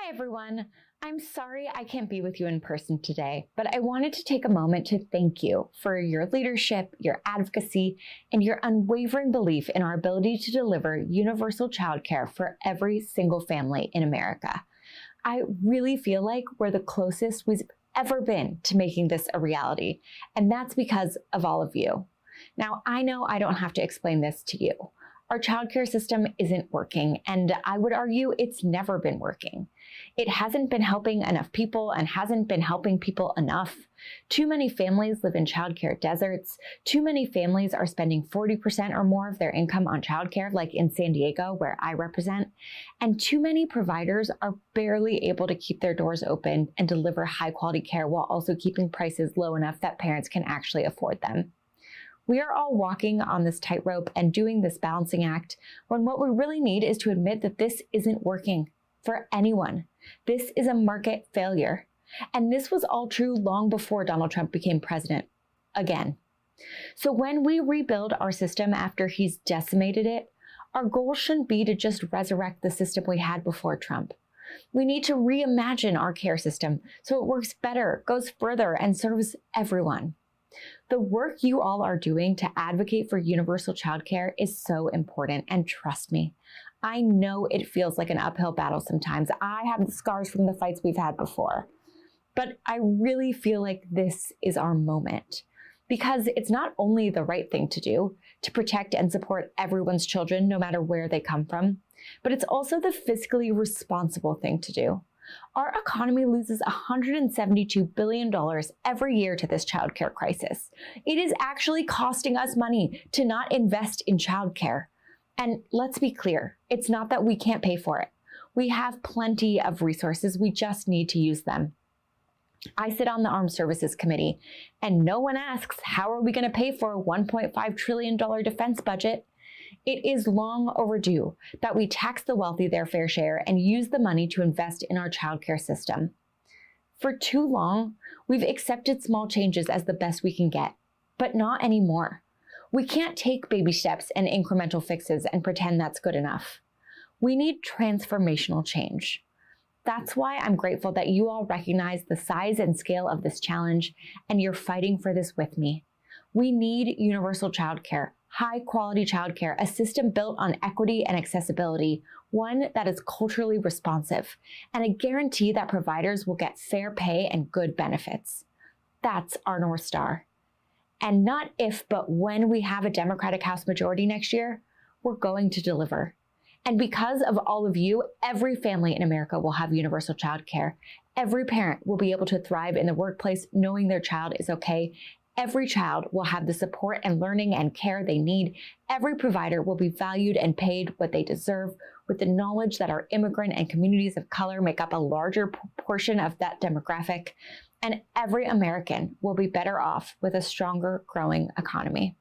Hi, everyone. I'm sorry I can't be with you in person today, but I wanted to take a moment to thank you for your leadership, your advocacy, and your unwavering belief in our ability to deliver universal childcare for every single family in America. I really feel like we're the closest we've ever been to making this a reality, and that's because of all of you. Now, I know I don't have to explain this to you. Our childcare system isn't working, and I would argue it's never been working. It hasn't been helping enough people and hasn't been helping people enough. Too many families live in childcare deserts. Too many families are spending 40% or more of their income on childcare, like in San Diego, where I represent. And too many providers are barely able to keep their doors open and deliver high quality care while also keeping prices low enough that parents can actually afford them. We are all walking on this tightrope and doing this balancing act when what we really need is to admit that this isn't working for anyone. This is a market failure. And this was all true long before Donald Trump became president again. So when we rebuild our system after he's decimated it, our goal shouldn't be to just resurrect the system we had before Trump. We need to reimagine our care system so it works better, goes further, and serves everyone. The work you all are doing to advocate for universal childcare is so important, and trust me, I know it feels like an uphill battle sometimes. I have the scars from the fights we've had before, but I really feel like this is our moment because it's not only the right thing to do to protect and support everyone's children, no matter where they come from, but it's also the fiscally responsible thing to do. Our economy loses $172 billion every year to this childcare crisis. It is actually costing us money to not invest in childcare. And let's be clear, it's not that we can't pay for it. We have plenty of resources, we just need to use them. I sit on the Armed Services Committee, and no one asks, how are we going to pay for a $1.5 trillion defense budget? It is long overdue that we tax the wealthy their fair share and use the money to invest in our childcare system. For too long, we've accepted small changes as the best we can get, but not anymore. We can't take baby steps and incremental fixes and pretend that's good enough. We need transformational change. That's why I'm grateful that you all recognize the size and scale of this challenge and you're fighting for this with me. We need universal childcare, high-quality childcare, a system built on equity and accessibility, one that is culturally responsive, and a guarantee that providers will get fair pay and good benefits. That's our North Star. And not if, but when we have a Democratic House majority next year, we're going to deliver. And because of all of you, every family in America will have universal childcare. Every parent will be able to thrive in the workplace knowing their child is okay. Every child will have the support and learning and care they need. Every provider will be valued and paid what they deserve with the knowledge that our immigrant and communities of color make up a larger portion of that demographic. And every American will be better off with a stronger, growing economy.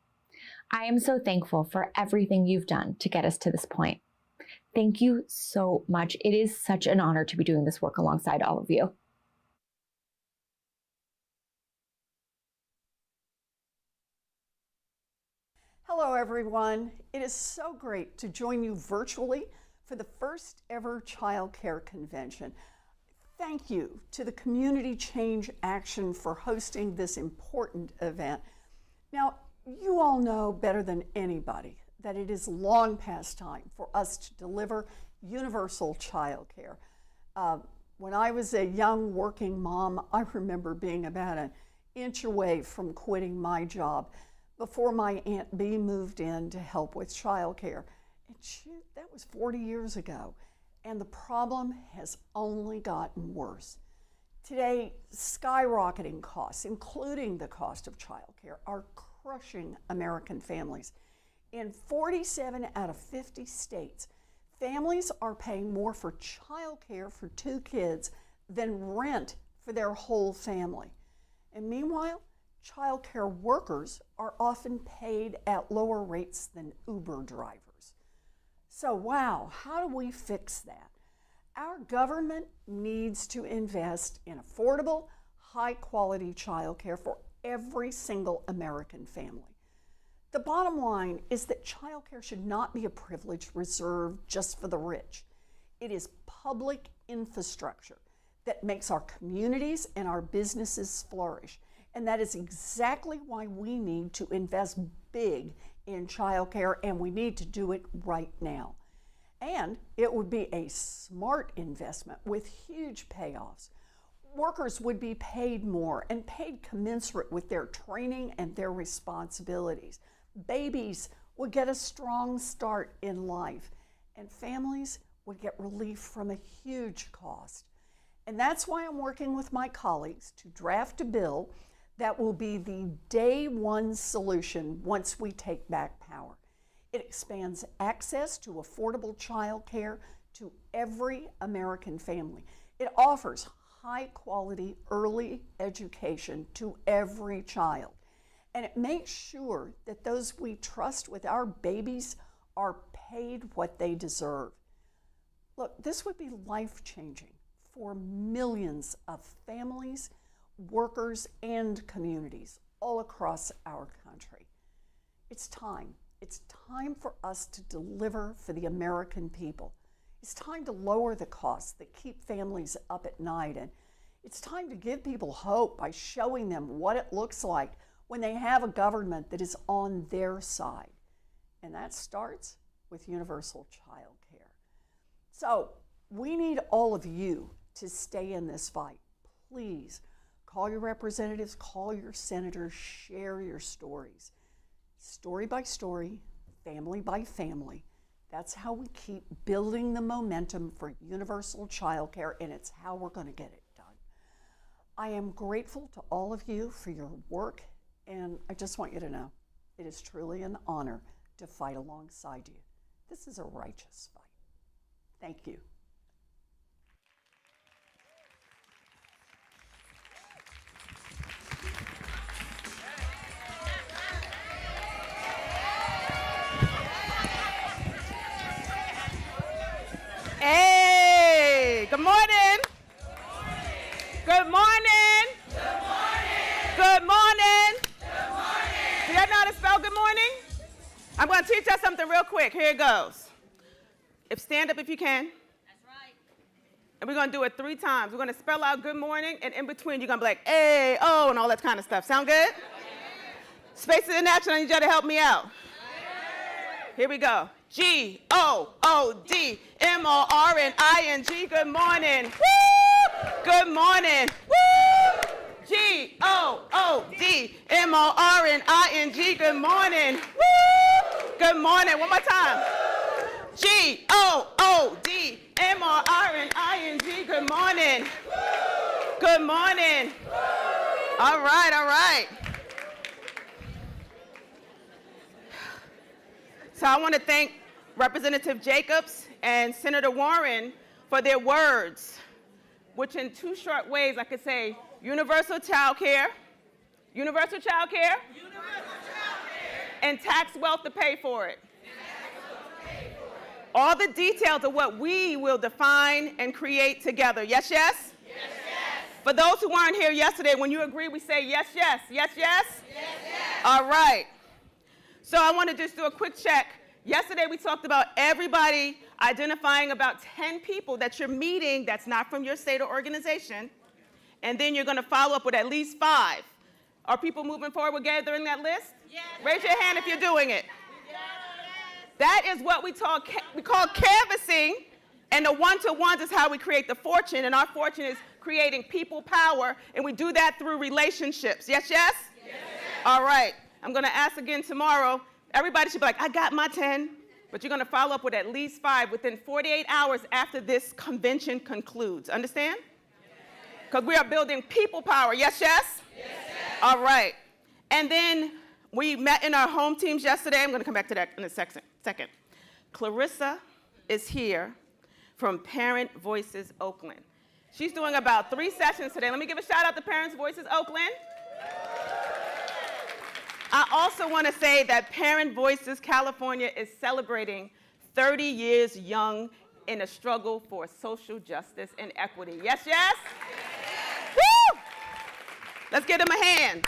I am so thankful for everything you've done to get us to this point. Thank you so much. It is such an honor to be doing this work alongside all of you. Hello, everyone. It is so great to join you virtually for the first ever Child Care Convention. Thank you to the Community Change Action for hosting this important event. Now, you all know better than anybody that it is long past time for us to deliver universal child care. When I was a young working mom, I remember being about an inch away from quitting my job before my Aunt Bee moved in to help with childcare. And shoot, that was 40 years ago. And the problem has only gotten worse. Today, skyrocketing costs, including the cost of childcare, are crushing American families. In 47 out of 50 states, families are paying more for childcare for 2 kids than rent for their whole family. And meanwhile, childcare workers are often paid at lower rates than Uber drivers. So wow, how do we fix that? Our government needs to invest in affordable, high-quality childcare for every single American family. The bottom line is that childcare should not be a privilege reserved just for the rich. It is public infrastructure that makes our communities and our businesses flourish. And that is exactly why we need to invest big in childcare, and we need to do it right now. And it would be a smart investment with huge payoffs. Workers would be paid more and paid commensurate with their training and their responsibilities. Babies would get a strong start in life, and families would get relief from a huge cost. And that's why I'm working with my colleagues to draft a bill that will be the day one solution once we take back power. It expands access to affordable child care to every American family. It offers high quality early education to every child. And it makes sure that those we trust with our babies are paid what they deserve. Look, this would be life-changing for millions of families, workers, and communities all across our country. It's time. It's time for us to deliver for the American people. It's time to lower the costs that keep families up at night, and it's time to give people hope by showing them what it looks like when they have a government that is on their side. And that starts with universal child care. So we need all of you to stay in this fight. Please call your representatives, call your senators, share your stories. Story by story, family by family. That's how we keep building the momentum for universal child care, and it's how we're going to get it done. I am grateful to all of you for your work, and I just want you to know it is truly an honor to fight alongside you. This is a righteous fight. Thank you. Hey, good morning. Good morning. Good morning. Good morning. Good morning. Do y'all know how to spell good morning? I'm going to teach y'all something real quick. Here it goes. Stand up if you can. That's right. And we're going to do it 3 times. We're going to spell out good morning, and in between, you're going to be like, hey, oh, and all that kind of stuff. Sound good? Spaces in action. I need y'all to help me out. Here we go. G-O-O-D-M-O-R-N-I-N-G. Good morning. Woo! Good morning. Woo! G-O-O-D-M-O-R-N-I-N-G. Good morning. Woo! Good morning. One more time. G-O-O-D-M-O-R-N-I-N-G. Good morning. Good morning. All right, all right. So I want to thank Representative Jacobs and Senator Warren for their words, which in 2 short ways I could say universal child care, and tax wealth to pay for it. All the details of what we will define and create together. Yes, yes? Yes, yes. For those who weren't here yesterday, when you agree, we say yes, yes, yes, yes? Yes, yes. All right. So I want to just do a quick check. Yesterday we talked about everybody identifying about 10 people that you're meeting that's not from your state or organization, and then you're going to follow up with at least 5. Are people moving forward with gathering that list? Yes. Raise your hand if you're doing it. Yes. That is what we call canvassing, and the one-to-ones is how we create the fortune, and our fortune is creating people power, and we do that through relationships. Yes, yes? Yes. All right. I'm going to ask again tomorrow. Everybody should be like, I got my 10, but you're going to follow up with at least 5 within 48 hours after this convention concludes. Understand? Because we are building people power. Yes, yes? Yes. All right. And then we met in our home teams yesterday. I'm going to come back to that in a second. Clarissa is here from Parent Voices Oakland. She's doing about 3 sessions today. Let me give a shout out to Parent Voices Oakland. I also want to say that Parent Voices California is celebrating 30 years young in a struggle for social justice and equity. Yes, yes? Woo! Let's give them a hand.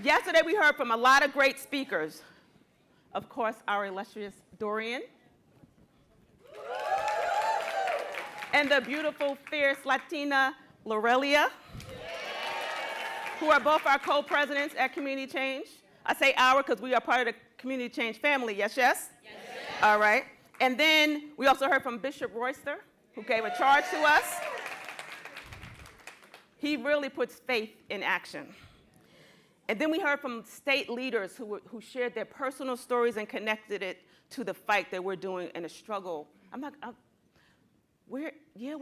Yesterday we heard from a lot of great speakers Of course, our illustrious Dorian. And the beautiful, fierce Latina Lorelia, who are both our co-presidents at Community Change. I say our because we are part of the Community Change family. Yes, yes? Yes, yes. All right. And then we also heard from Bishop Royster, who gave a charge to us. He really puts faith in action. And then we heard from state leaders who shared their personal stories and connected it to the fight that we're doing in a struggle. We're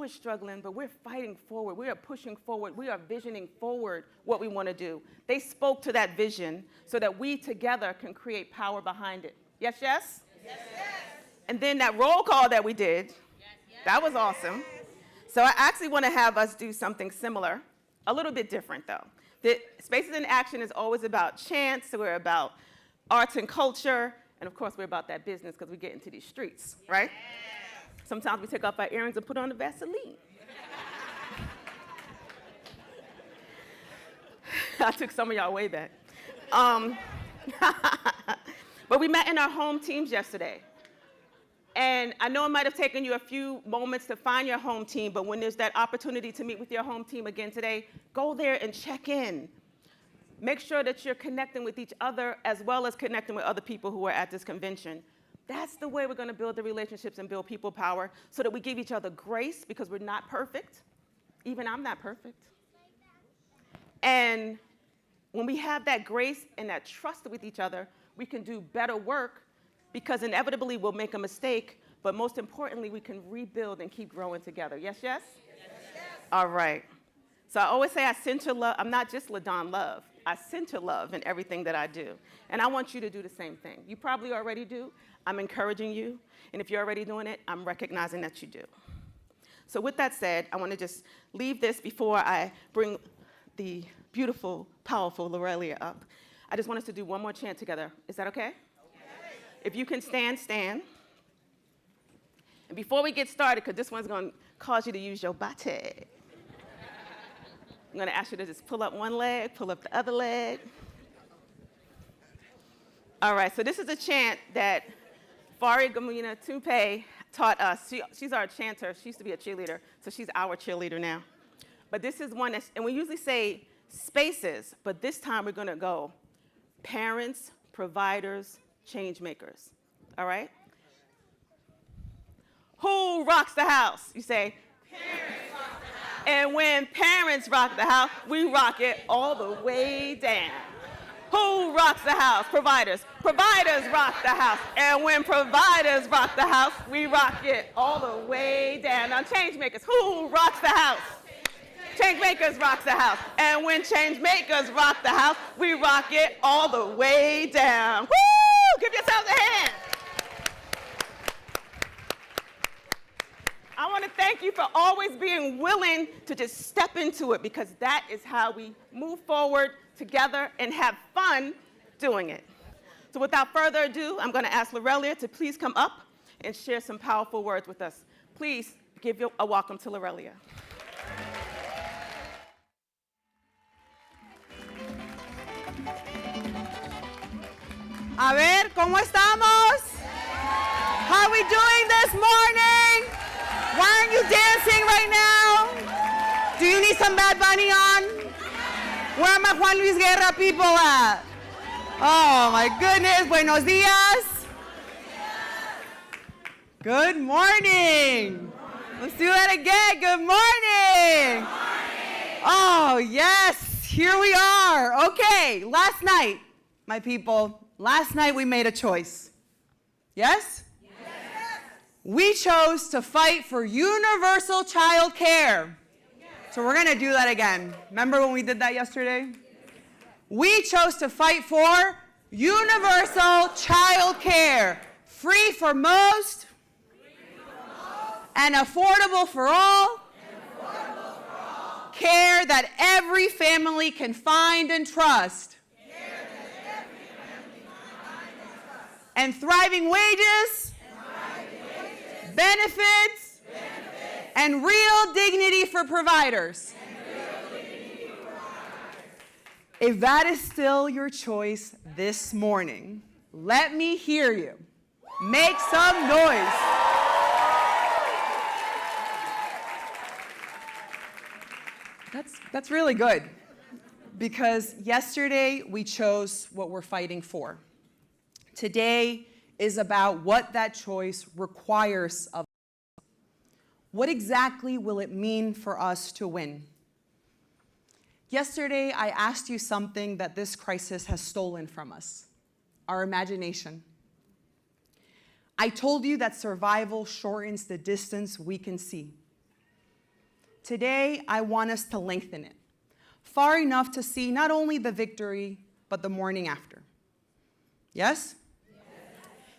struggling, but we're fighting forward. We are pushing forward. We are visioning forward what we want to do. They spoke to that vision so that we together can create power behind it. Yes, yes? Yes, yes. And then that roll call that we did, that was awesome. So I actually want to have us do something similar, a little bit different though. The Spaces in Action is always about chants, so we're about arts and culture, and of course we're about that business because we get into these streets, right? Sometimes we take off our earrings and put on the Vaseline. I took some of y'all way back. But we met in our home teams yesterday. And I know it might have taken you a few moments to find your home team, but when there's that opportunity to meet with your home team again today, go there and check in. Make sure that you're connecting with each other as well as connecting with other people who are at this convention. That's the way we're going to build the relationships and build people power so that we give each other grace because we're not perfect. Even I'm not perfect. And when we have that grace and that trust with each other, we can do better work because inevitably we'll make a mistake, but most importantly, we can rebuild and keep growing together. Yes, yes? Yes, yes. All right. So I always say I center love. I'm not just LaDon Love. I center love in everything that I do. And I want you to do the same thing. You probably already do. I'm encouraging you. And if you're already doing it, I'm recognizing that you do. So with that said, I want to just leave this before I bring the beautiful, powerful Lorelia up. I just want us to do one more chant together. Is that okay? If you can stand, stand. And before we get started, because this one's going to cause you to use your body, I'm going to ask you to just pull up one leg, pull up the other leg. All right, so this is a chant that Fari Gamina Tumpe taught us. She's our chanter. She used to be a cheerleader, so she's our cheerleader now. But this is one that's, and we usually say spaces, but this time we're going to go parents, providers, change makers, all right? Who rocks the house? You say, parents rock the house. And when parents rock the house, we rock it all the way down. Who rocks the house? Providers. Providers rock the house. And when providers rock the house, we rock it all the way down. Now, change makers, who rocks the house? Change makers rocks the house. And when change makers rock the house, we rock it all the way down. Woo! Give yourselves a hand. I want to thank you for always being willing to just step into it because that is how we move forward together and have fun doing it. So without further ado, I'm going to ask Lorelia to please come up and share some powerful words with us. Please give a welcome to Lorelia. A ver, ¿cómo estamos? How are we doing this morning? Why aren't you dancing right now? Do you need some Bad Bunny on? Where are my Juan Luis Guerra people at? Oh my goodness, buenos días. Good morning. Let's do that again, good morning. Oh yes, here we are. Okay, last night, my people, last night we made a choice. Yes? Yes. We chose to fight for universal child care. So we're going to do that again. Remember when we did that yesterday? We chose to fight for universal child care. Free for most and affordable for all. Care that every family can find and trust. And thriving wages, benefits, and real dignity for providers. If that is still your choice this morning, Let me hear you. Make some noise. That's really good, because yesterday we chose what we're fighting for. Today is about what that choice requires of us. What exactly will it mean for us to win? Yesterday, I asked you something that this crisis has stolen from us: our imagination. I told you that survival shortens the distance we can see. Today, I want us to lengthen it, far enough to see not only the victory, but the morning after. Yes?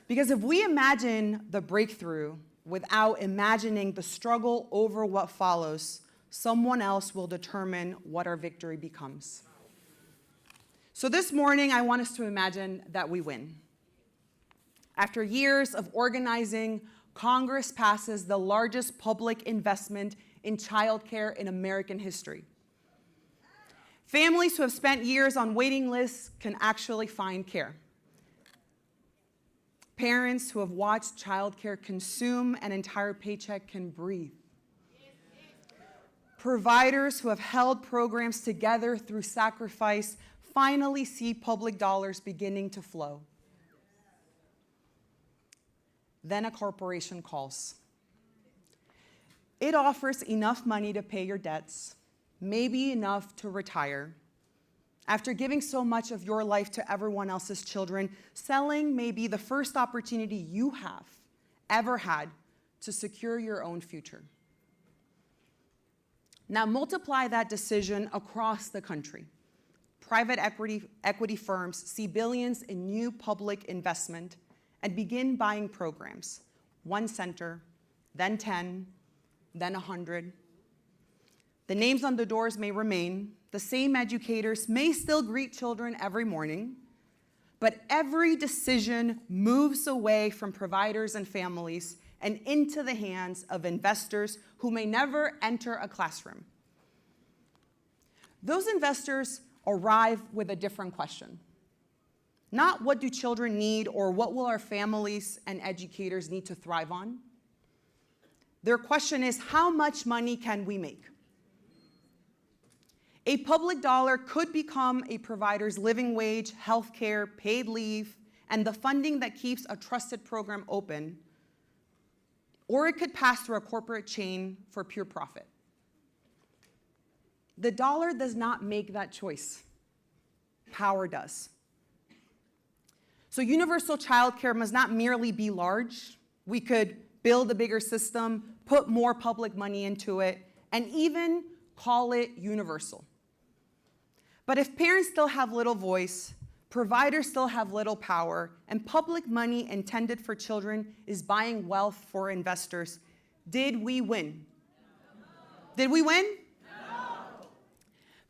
Because if we imagine the breakthrough without imagining the struggle over what follows, someone else will determine what our victory becomes. So this morning, I want us to imagine that we win. After years of organizing, Congress passes the largest public investment in childcare in American history. Families who have spent years on waiting lists can actually find care. Parents who have watched childcare consume an entire paycheck can breathe. Providers who have held programs together through sacrifice finally see public dollars beginning to flow. Then a corporation calls. It offers enough money to pay your debts, maybe enough to retire. After giving so much of your life to everyone else's children, selling may be the first opportunity you have ever had to secure your own future. Now multiply that decision across the country. Private equity firms see billions in new public investment and begin buying programs. One center, then 10, then 100. The names on the doors may remain. The same educators may still greet children every morning, but every decision moves away from providers and families and into the hands of investors who may never enter a classroom. Those investors arrive with a different question. Not what do children need or what will our families and educators need to thrive on. Their question is, how much money can we make? A public dollar could become a provider's living wage, health care, paid leave, and the funding that keeps a trusted program open, or it could pass through a corporate chain for pure profit. The dollar does not make that choice. Power does. So universal childcare must not merely be large. We could build a bigger system, put more public money into it, and even call it universal. But if parents still have little voice, providers still have little power, and public money intended for children is buying wealth for investors, did we win? No. Did we win? No.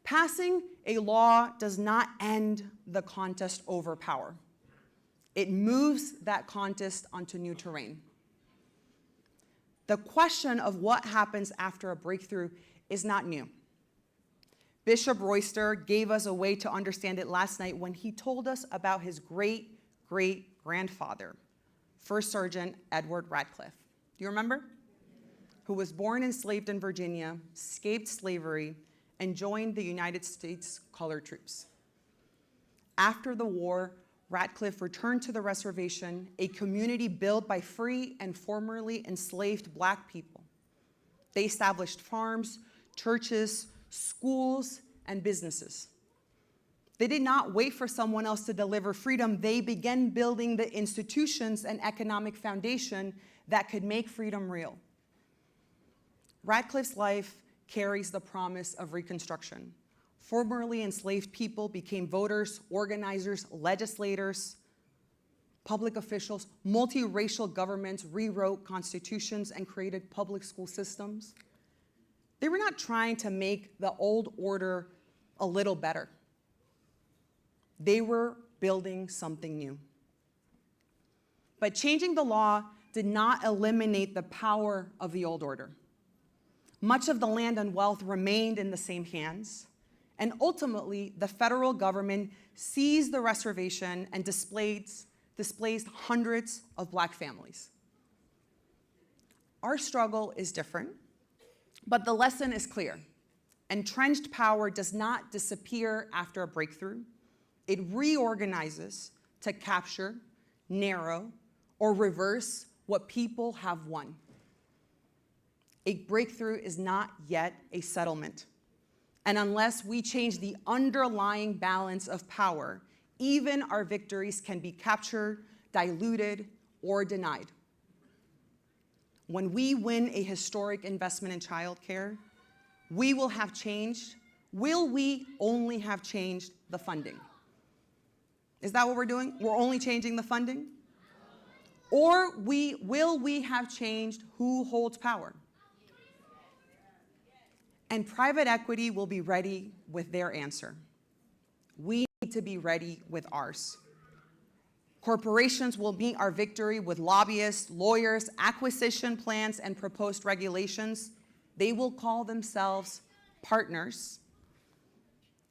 Passing a law does not end the contest over power. It moves that contest onto new terrain. The question of what happens after a breakthrough is not new. Bishop Royster gave us a way to understand it last night when he told us about his great-great-grandfather, First Sergeant Edward Radcliffe. Do you remember? Who was born enslaved in Virginia, escaped slavery, and joined the United States Colored Troops. After the war, Radcliffe returned to the reservation, a community built by free and formerly enslaved Black people. They established farms, churches, schools, and businesses. They did not wait for someone else to deliver freedom. They began building the institutions and economic foundation that could make freedom real. Radcliffe's life carries the promise of Reconstruction. Formerly enslaved people became voters, organizers, legislators, public officials. Multiracial governments rewrote constitutions and created public school systems. They were not trying to make the old order a little better. They were building something new. But changing the law did not eliminate the power of the old order. Much of the land and wealth remained in the same hands, and ultimately, the federal government seized the reservation and displaced hundreds of Black families. Our struggle is different, but the lesson is clear. Entrenched power does not disappear after a breakthrough. It reorganizes to capture, narrow, or reverse what people have won. A breakthrough is not yet a settlement. And unless we change the underlying balance of power, even our victories can be captured, diluted, or denied. When we win a historic investment in childcare, we will have changed. Will we only have changed the funding? Is that what we're doing? We're only changing the funding? Or will we have changed who holds power? And private equity will be ready with their answer. We need to be ready with ours. Corporations will meet our victory with lobbyists, lawyers, acquisition plans, and proposed regulations. They will call themselves partners.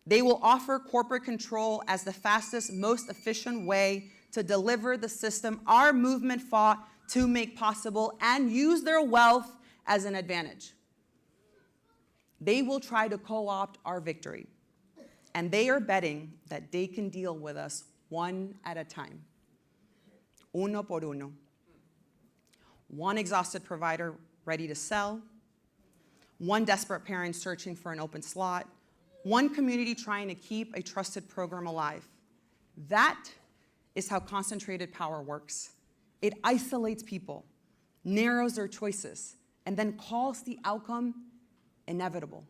They will offer corporate control as the fastest, most efficient way to deliver the system our movement fought to make possible and use their wealth as an advantage. They will try to co-opt our victory, and they are betting that they can deal with us one at a time. Uno por uno. One exhausted provider ready to sell, one desperate parent searching for an open slot, one community trying to keep a trusted program alive. That is how concentrated power works. It isolates people, narrows their choices, and then calls the outcome inevitable.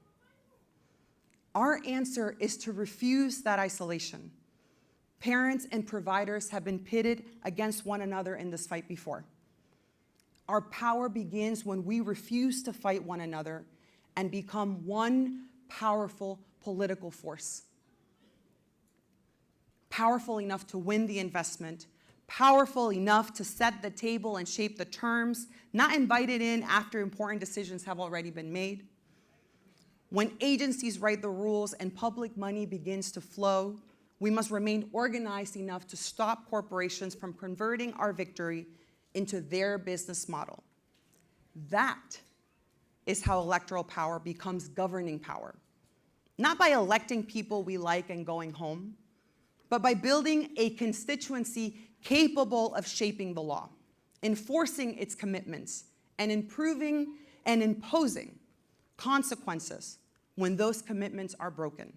Our answer is to refuse that isolation. Parents and providers have been pitted against one another in this fight before. Our power begins when we refuse to fight one another and become one powerful political force. Powerful enough to win the investment, powerful enough to set the table and shape the terms, not invited in after important decisions have already been made. When agencies write the rules and public money begins to flow, we must remain organized enough to stop corporations from converting our victory into their business model. That is how electoral power becomes governing power. Not by electing people we like and going home, but by building a constituency capable of shaping the law, enforcing its commitments, and improving and imposing consequences when those commitments are broken.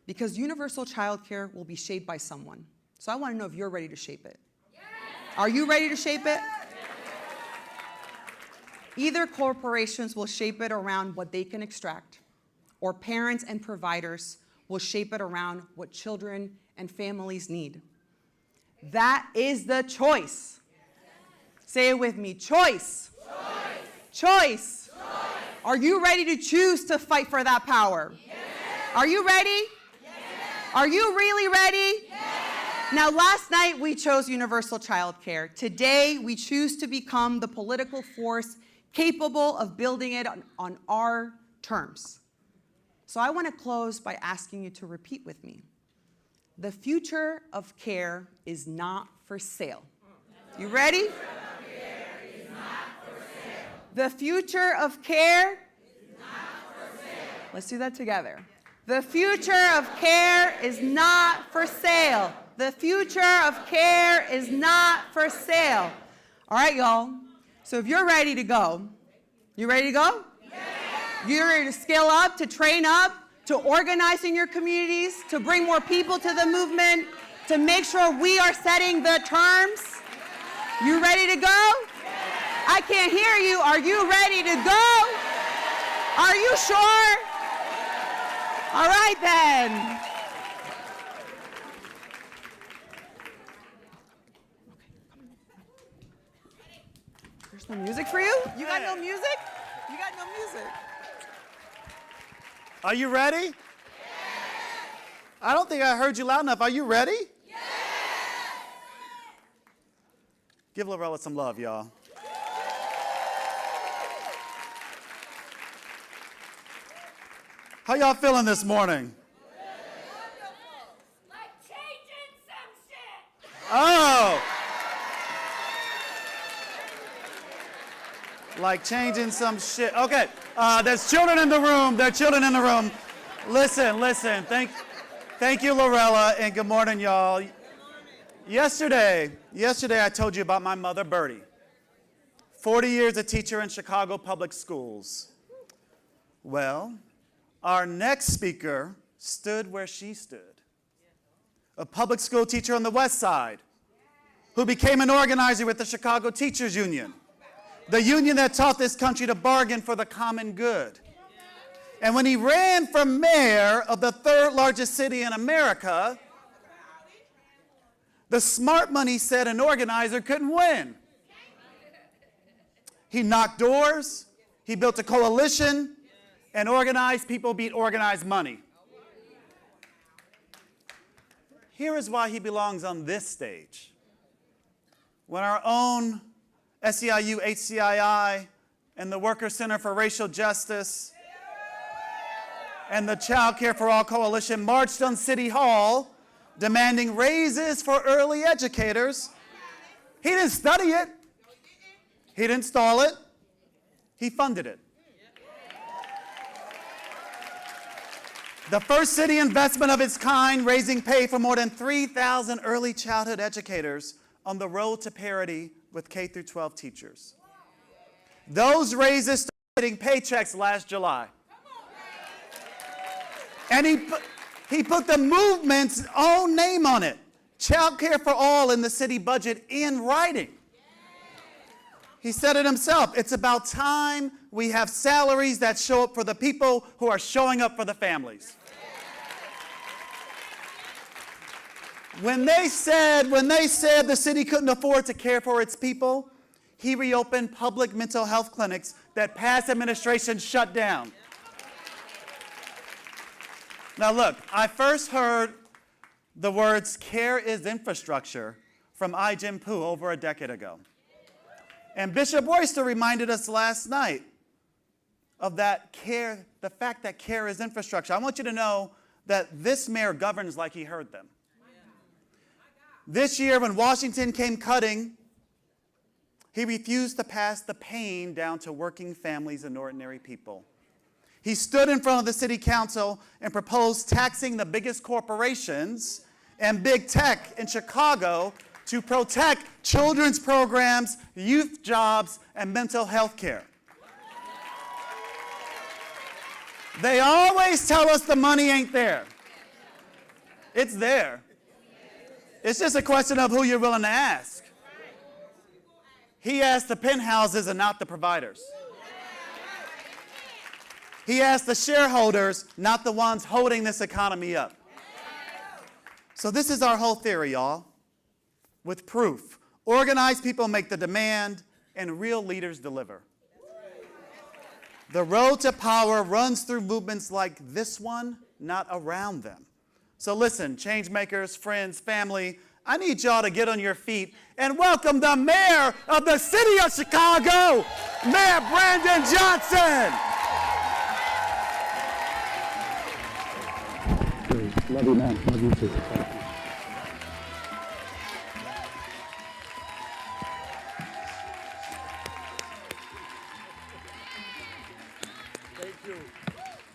Because universal childcare will be shaped by someone. So I want to know if you're ready to shape it. Yes. Are you ready to shape it? Yes. Either corporations will shape it around what they can extract, or parents and providers will shape it around what children and families need. That is the choice. Yes. Say it with me, choice. Choice. Choice. Are you ready to choose to fight for that power? Yes. Are you ready? Yes. Are you really ready? Yes. Now, last night we chose universal childcare. Today we choose to become the political force capable of building it on our terms. So I want to close by asking you to repeat with me. The future of care is not for sale. You ready? The future of care is not for sale. Let's do that together. The future of care is not for sale. The future of care is not for sale. All right, y'all. So if you're ready to go, you ready to go? Yes. You're ready to scale up, to train up, to organize in your communities, to bring more people to the movement, to make sure we are setting the terms? You ready to go? I can't hear you. Are you ready to go? Are you sure? All right then. There's no music for you? You got no music? You got no music. Are you ready? Yes. I don't think I heard you loud enough. Are you ready? Yes. Give Lorella some love, y'all. How y'all feeling this morning? Like changing some shit. Oh! Like changing some shit. Okay, there's children in the room. There are children in the room. Listen. Thank you, Lorella, and good morning, y'all. Yesterday I told you about my mother, Bertie. 40 years a teacher in Chicago public schools. Well, our next speaker stood where she stood. A public school teacher on the West Side who became an organizer with the Chicago Teachers Union, the union that taught this country to bargain for the common good. And when he ran for mayor of the third largest city in America, the smart money said an organizer couldn't win. He knocked doors, he built a coalition, and organized people beat organized money. Here is why he belongs on this stage. When our own SEIU, HCII, and the Workers Center for Racial Justice and the Childcare for All Coalition marched on City Hall demanding raises for early educators, he didn't study it. He didn't stall it. He funded it. The first city investment of its kind, raising pay for more than 3,000 early childhood educators on the road to parity with K through 12 teachers. Those raises started getting paychecks last July. And he put the movement's own name on it, Childcare for All, in the city budget in writing. He said it himself. It's about time we have salaries that show up for the people who are showing up for the families. When they said the city couldn't afford to care for its people, he reopened public mental health clinics that past administration shut down. Now look, I first heard the words care is infrastructure from I. Jim Poo over a decade ago. And Bishop Royster reminded us last night of that care, the fact that care is infrastructure. I want you to know that this mayor governs like he heard them. This year, when Washington came cutting, he refused to pass the pain down to working families and ordinary people. He stood in front of the city council and proposed taxing the biggest corporations and big tech in Chicago to protect children's programs, youth jobs, and mental health care. They always tell us the money ain't there. It's there. It's just a question of who you're willing to ask. He asked the penthouses and not the providers. He asked the shareholders, not the ones holding this economy up. So this is our whole theory, y'all, with proof. Organized people make the demand, and real leaders deliver. The road to power runs through movements like this one, not around them. So listen, change makers, friends, family, I need y'all to get on your feet and welcome the mayor of the city of Chicago, Mayor Brandon Johnson. Love you, man. Love you too.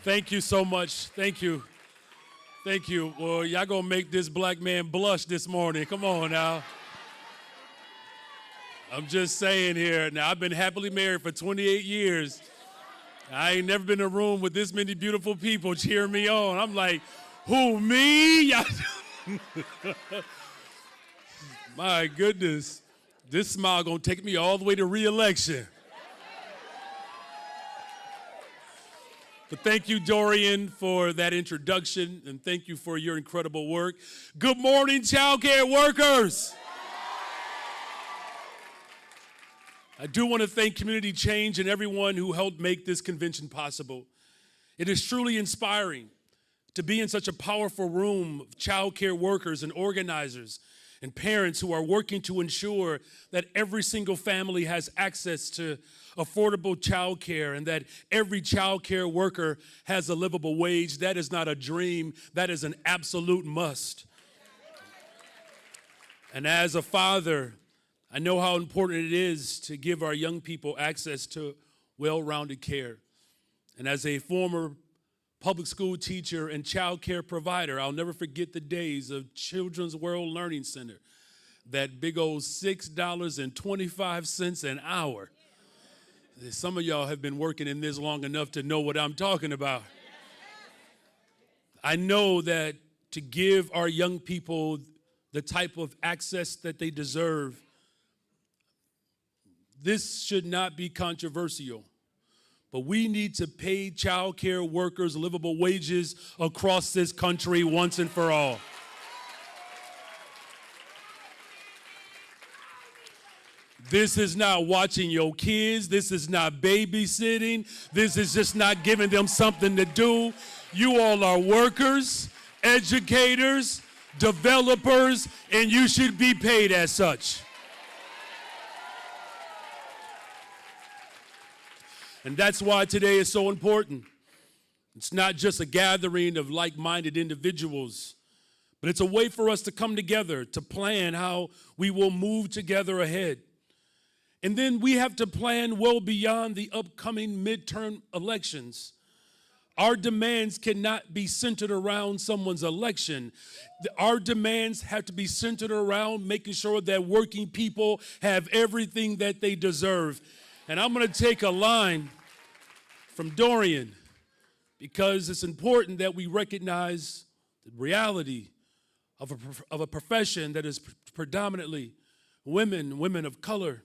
Thank you so much. Thank you. Thank you. Well, y'all gonna make this black man blush this morning. Come on now. I'm just saying here. Now, I've been happily married for 28 years. I ain't never been in a room with this many beautiful people cheering me on. I'm like, who, me? My goodness. This smile gonna take me all the way to re-election. But thank you, Dorian, for that introduction, and thank you for your incredible work. Good morning, childcare workers. I do want to thank Community Change and everyone who helped make this convention possible. It is truly inspiring to be in such a powerful room of childcare workers and organizers and parents who are working to ensure that every single family has access to affordable childcare and that every childcare worker has a livable wage. That is not a dream, that is an absolute must. And as a father, I know how important it is to give our young people access to well-rounded care. And as a former public school teacher and child care provider, I'll never forget the days of Children's World Learning Center, that big old $6.25 an hour. Some of y'all have been working in this long enough to know what I'm talking about. I know that to give our young people the type of access that they deserve, this should not be controversial. But we need to pay child care workers livable wages across this country once and for all. This is not watching your kids. This is not babysitting. This is just not giving them something to do. You all are workers, educators, developers, and you should be paid as such. And that's why today is so important. It's not just a gathering of like-minded individuals, but it's a way for us to come together to plan how we will move together ahead. And then we have to plan well beyond the upcoming midterm elections. Our demands cannot be centered around someone's election. Our demands have to be centered around making sure that working people have everything that they deserve. And I'm going to take a line from Dorian, because it's important that we recognize the reality of a profession that is predominantly women of color.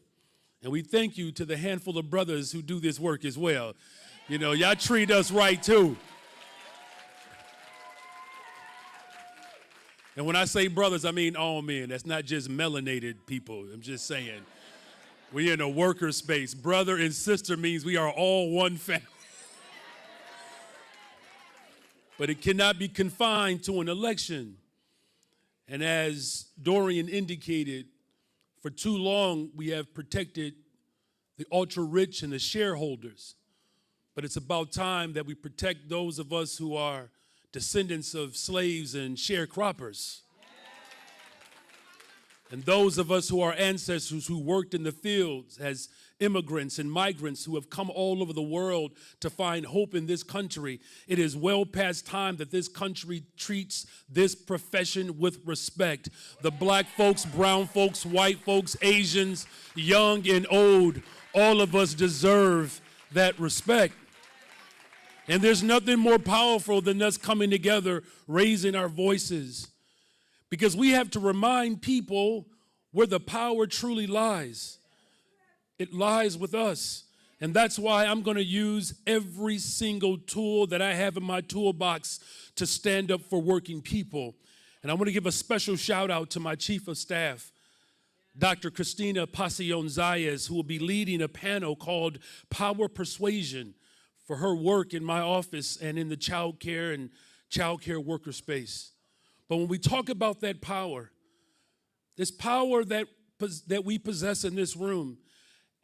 And we thank you to the handful of brothers who do this work as well. You know, y'all treat us right too. And when I say brothers, I mean all men. That's not just melanated people. I'm just saying, we're in a worker space. Brother and sister means we are all one family. But it cannot be confined to an election. And as Dorian indicated, for too long we have protected the ultra-rich and the shareholders. But it's about time that we protect those of us who are descendants of slaves and sharecroppers. And those of us who are ancestors who worked in the fields as immigrants and migrants who have come all over the world to find hope in this country. It is well past time that this country treats this profession with respect. The black folks, brown folks, white folks, Asians, young and old, all of us deserve that respect. And there's nothing more powerful than us coming together, raising our voices. Because we have to remind people where the power truly lies. It lies with us. And that's why I'm going to use every single tool that I have in my toolbox to stand up for working people. And I want to give a special shout out to my chief of staff, Dr. Christina Pasion-Zayas, who will be leading a panel called Power Persuasion for her work in my office and in the child care and child care worker space. But when we talk about that power, this power that we possess in this room,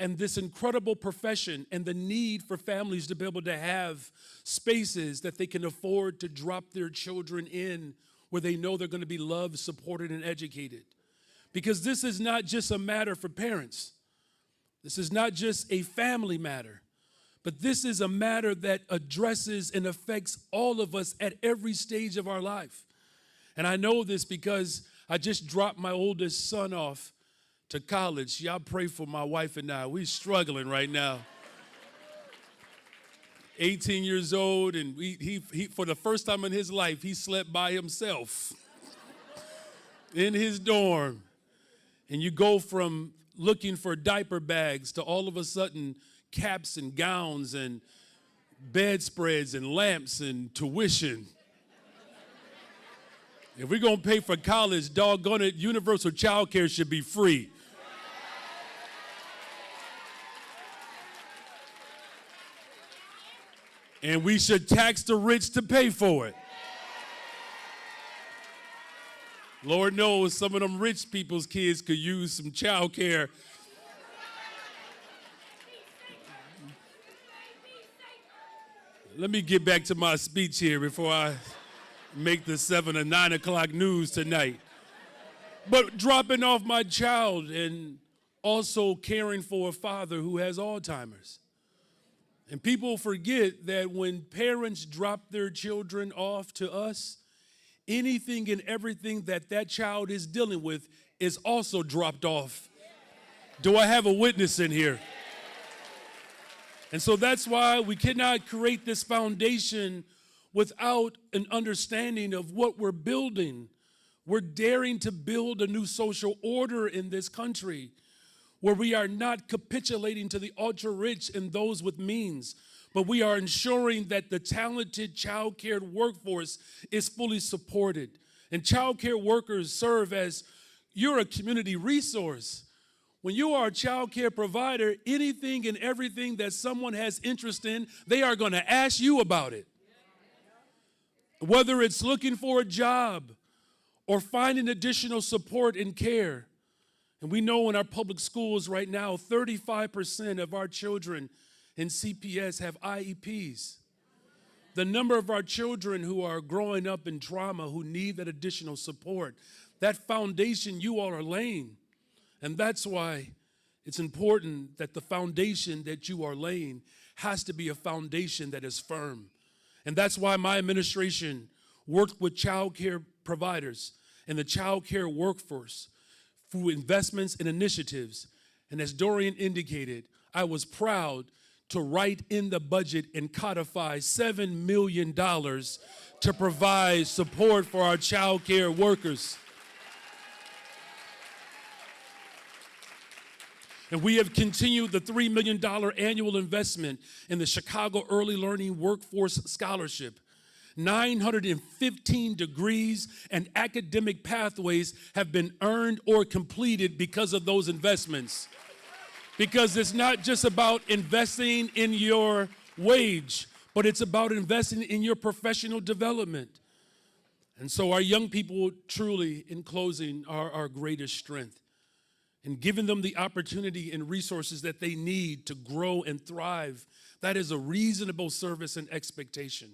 and this incredible profession, and the need for families to be able to have spaces that they can afford to drop their children in, where they know they're going to be loved, supported, and educated. Because this is not just a matter for parents. This is not just a family matter. But this is a matter that addresses and affects all of us at every stage of our life. And I know this because I just dropped my oldest son off to college. Y'all pray for my wife and I. We're struggling right now. 18 years old, and he for the first time in his life, he slept by himself in his dorm. And you go from looking for diaper bags to all of a sudden caps and gowns and bedspreads and lamps and tuition. If we're going to pay for college, doggone it, universal child care should be free. And we should tax the rich to pay for it. Lord knows some of them rich people's kids could use some child care. Let me get back to my speech here before I make the 7 or 9 o'clock news tonight. But dropping off my child and also caring for a father who has Alzheimer's. And people forget that when parents drop their children off to us, anything and everything that that child is dealing with is also dropped off. Do I have a witness in here? And so that's why we cannot create this foundation without an understanding of what we're building. We're daring to build a new social order in this country where we are not capitulating to the ultra-rich and those with means, but we are ensuring that the talented child care workforce is fully supported. And child care workers serve as, you're a community resource. When you are a child care provider, anything and everything that someone has interest in, they are going to ask you about it. Whether it's looking for a job or finding additional support and care. And we know in our public schools right now, 35% of our children in CPS have IEPs. The number of our children who are growing up in trauma, who need that additional support, that foundation you all are laying. And that's why it's important that the foundation that you are laying has to be a foundation that is firm. And that's why my administration worked with child care providers and the child care workforce through investments and initiatives. And as Dorian indicated, I was proud to write in the budget and codify $7 million to provide support for our child care workers. And we have continued the $3 million annual investment in the Chicago Early Learning Workforce Scholarship. 915 degrees and academic pathways have been earned or completed because of those investments. Because it's not just about investing in your wage, but it's about investing in your professional development. And so our young people truly, in closing, are our greatest strength. And giving them the opportunity and resources that they need to grow and thrive, that is a reasonable service and expectation.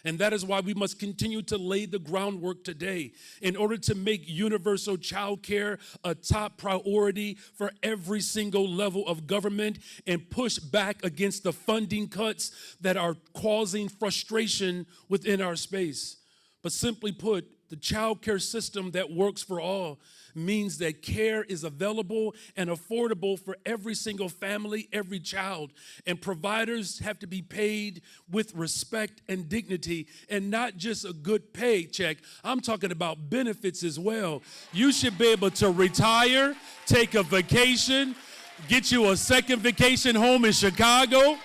And that is why we must continue to lay the groundwork today in order to make universal child care a top priority for every single level of government and push back against the funding cuts that are causing frustration within our space. But simply put, the child care system that works for all means that care is available and affordable for every single family, every child. And providers have to be paid with respect and dignity, and not just a good paycheck. I'm talking about benefits as well. You should be able to retire, take a vacation, get you a second vacation home in Chicago,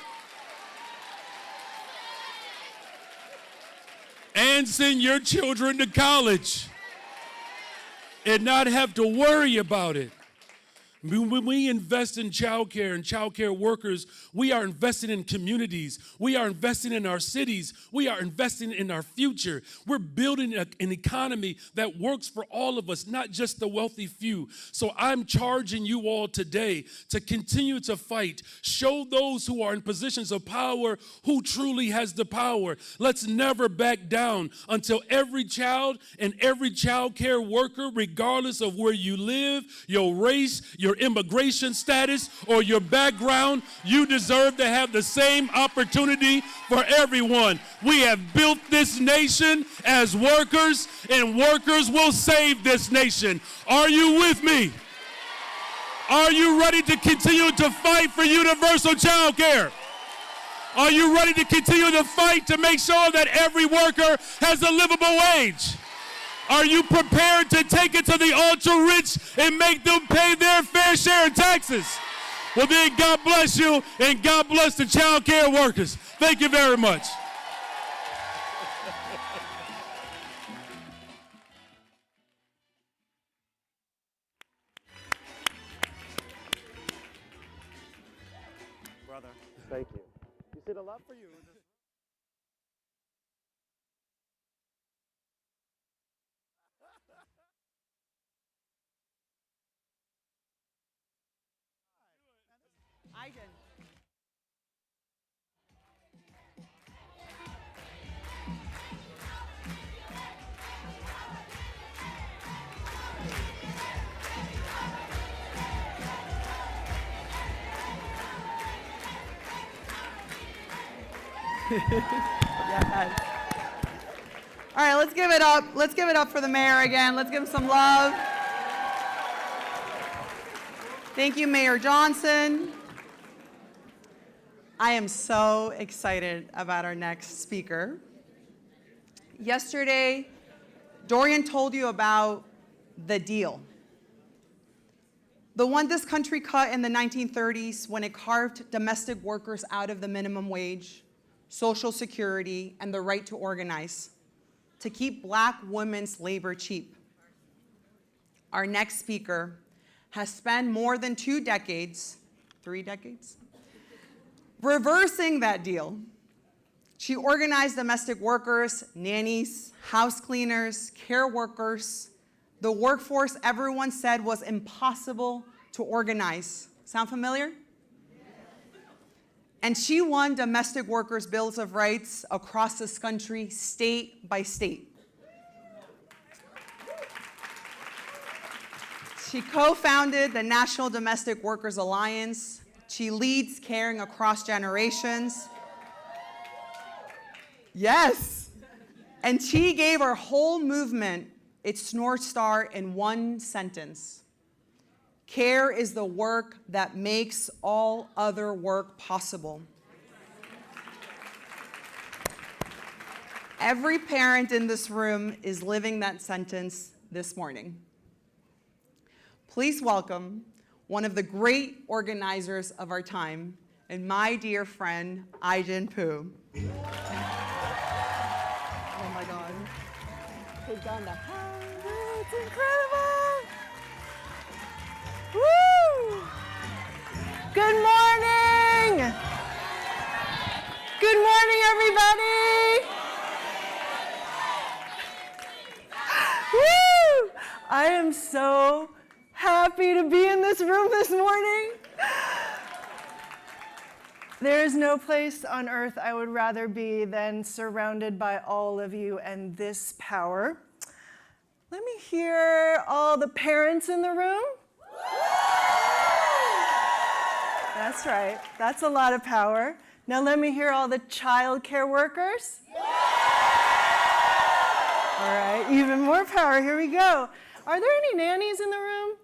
and send your children to college and not have to worry about it. When we invest in childcare and childcare workers, we are investing in communities. We are investing in our cities. We are investing in our future. We're building an economy that works for all of us, not just the wealthy few. So I'm charging you all today to continue to fight. Show those who are in positions of power who truly has the power. Let's never back down until every child and every childcare worker, regardless of where you live, your race, your immigration status, or your background, you deserve to have the same opportunity for everyone. We have built this nation as workers, and workers will save this nation. Are you with me? Are you ready to continue to fight for universal child care? Are you ready to continue to fight to make sure that every worker has a livable wage? Are you prepared to take it to the ultra-rich and make them pay their fair share of taxes? Well, then God bless you, and God bless the child care workers. Thank you very much. Brother. Thank you. You see the love for you. I did. Yes. All right, let's give it up. Let's give it up for the mayor again. Let's give him some love. Thank you, Mayor Johnson. I am so excited about our next speaker. Yesterday, Dorian told you about the deal. The one this country cut in the 1930s when it carved domestic workers out of the minimum wage, Social Security, and the right to organize to keep Black women's labor cheap. Our next speaker has spent more than 3 decades, reversing that deal. She organized domestic workers, nannies, house cleaners, care workers, the workforce everyone said was impossible to organize. Sound familiar? And she won domestic workers' bills of rights across this country, state by state. She co-founded the National Domestic Workers Alliance. She leads Caring Across Generations. Yes. And she gave her whole movement its North Star in one sentence. Care is the work that makes all other work possible. Every parent in this room is living that sentence this morning. Please welcome one of the great organizers of our time and my dear friend, Ai-jen Poo. Oh my God. Take on the highway, it's incredible. Woo! Good morning! Good morning, everybody! Woo! I am so happy to be in this room this morning. There is no place on earth I would rather be than surrounded by all of you and this power. Let me hear all the parents in the room. That's right, that's a lot of power. Now let me hear all the childcare workers. All right, even more power, here we go. Are there any nannies in the room?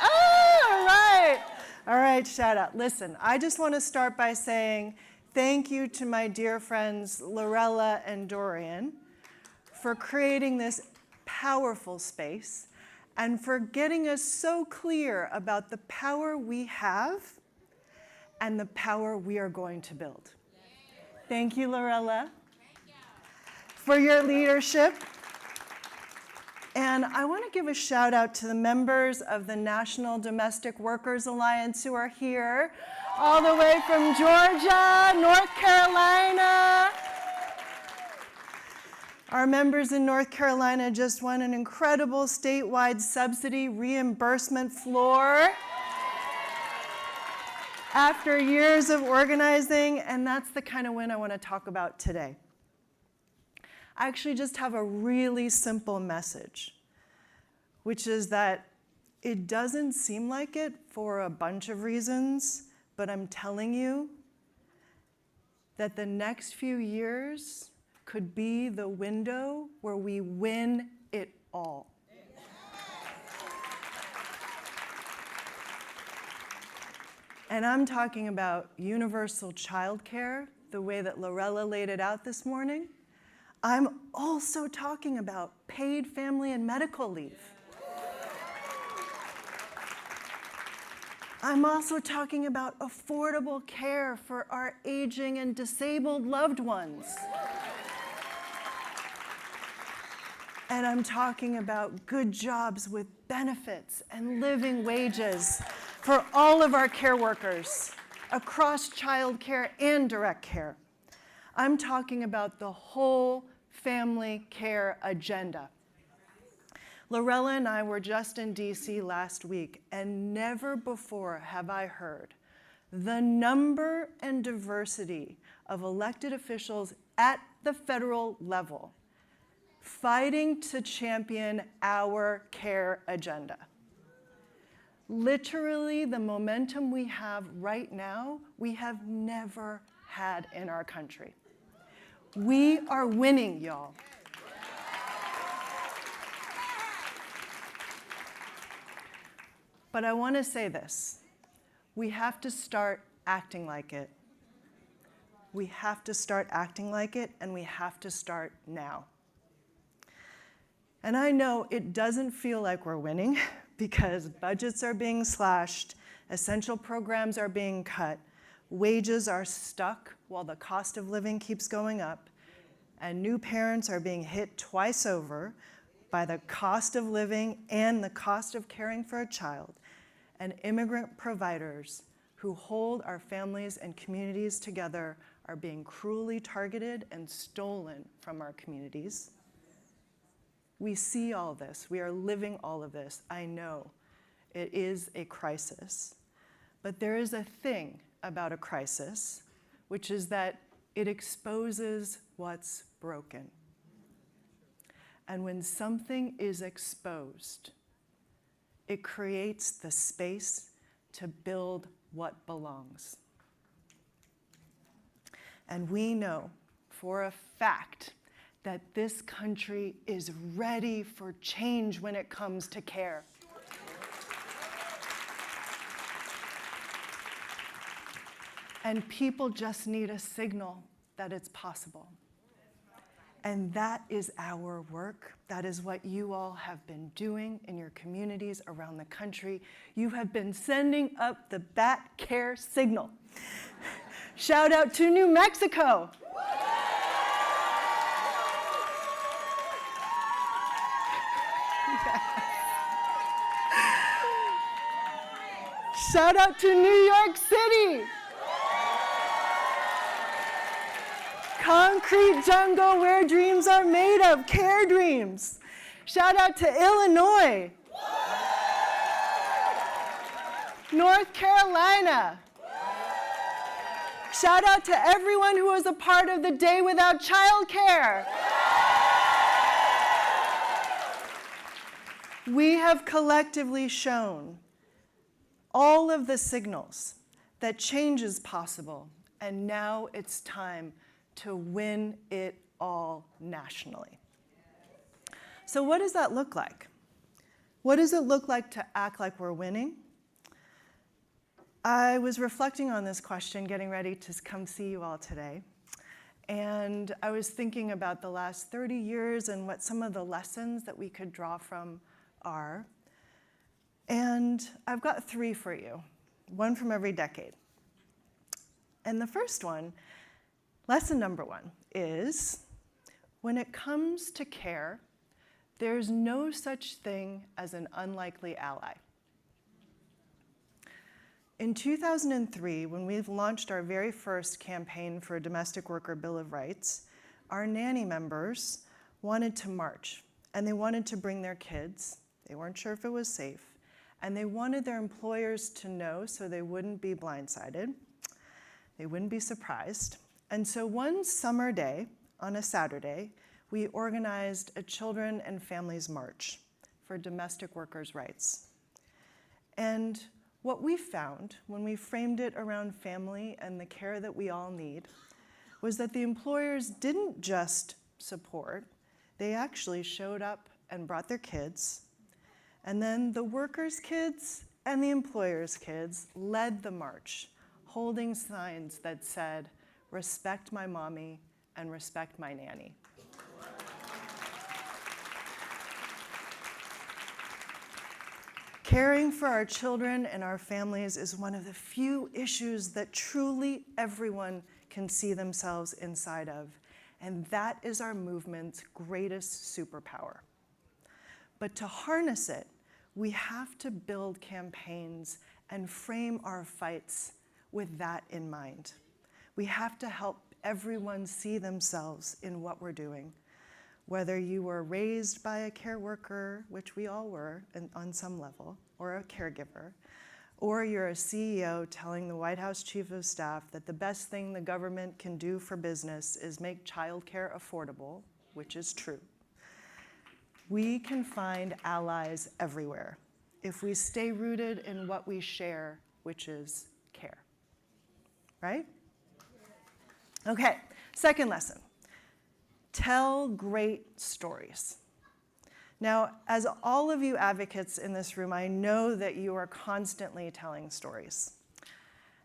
Oh, all right. All right, shout out. Listen, I just want to start by saying thank you to my dear friends Lorella and Dorian for creating this powerful space and for getting us so clear about the power we have and the power we are going to build. Thank you, Lorella, for your leadership. And I want to give a shout out to the members of the National Domestic Workers Alliance who are here, all the way from Georgia, North Carolina. Our members in North Carolina just won an incredible statewide subsidy reimbursement floor after years of organizing, and that's the kind of win I want to talk about today. I actually just have a really simple message, which is that it doesn't seem like it for a bunch of reasons, but I'm telling you that the next few years could be the window where we win it all. And I'm talking about universal childcare, the way that Lorella laid it out this morning. I'm also talking about paid family and medical leave. I'm also talking about affordable care for our aging and disabled loved ones. And I'm talking about good jobs with benefits and living wages for all of our care workers across childcare and direct care. I'm talking about the whole family care agenda. Lorella and I were just in DC last week, and never before have I heard the number and diversity of elected officials at the federal level fighting to champion our care agenda. Literally, the momentum we have right now, we have never had in our country. We are winning, y'all. But I want to say this. We have to start acting like it. We have to start acting like it, and we have to start now. And I know it doesn't feel like we're winning because budgets are being slashed, essential programs are being cut, wages are stuck while the cost of living keeps going up, and new parents are being hit twice over by the cost of living and the cost of caring for a child, and immigrant providers who hold our families and communities together are being cruelly targeted and stolen from our communities. We see all this. We are living all of this. I know it is a crisis. But there is a thing about a crisis, which is that it exposes what's broken. And when something is exposed, it creates the space to build what belongs. And we know for a fact that this country is ready for change when it comes to care. And people just need a signal that it's possible. And that is our work. That is what you all have been doing in your communities around the country. You have been sending up the bat care signal. Shout out to New Mexico. Shout out to New York City. Concrete jungle where dreams are made of, care dreams. Shout out to Illinois. North Carolina. Shout out to everyone who was a part of the Day Without Childcare. We have collectively shown all of the signals that change is possible, and now it's time to win it all nationally. So what does that look like? What does it look like to act like we're winning? I was reflecting on this question, getting ready to come see you all today. And I was thinking about the last 30 years and what some of the lessons that we could draw from are. And I've got 3 for you, one from every decade. And the first one, lesson number 1, is when it comes to care, there's no such thing as an unlikely ally. In 2003, when we launched our very first campaign for a domestic worker bill of rights, our nanny members wanted to march, and they wanted to bring their kids. They weren't sure if it was safe, and they wanted their employers to know so they wouldn't be blindsided, they wouldn't be surprised. And so one summer day, on a Saturday, we organized a Children and Families March for domestic workers' rights. And what we found when we framed it around family and the care that we all need was that the employers didn't just support, they actually showed up and brought their kids. And then the workers' kids and the employers' kids led the march, holding signs that said, "Respect my mommy and respect my nanny." Caring for our children and our families is one of the few issues that truly everyone can see themselves inside of, and that is our movement's greatest superpower. But to harness it, we have to build campaigns and frame our fights with that in mind. We have to help everyone see themselves in what we're doing. Whether you were raised by a care worker, which we all were on some level, or a caregiver, or you're a CEO telling the White House Chief of Staff that the best thing the government can do for business is make childcare affordable, which is true. We can find allies everywhere if we stay rooted in what we share, which is care. Right? Okay, second lesson. Tell great stories. Now, as all of you advocates in this room, I know that you are constantly telling stories.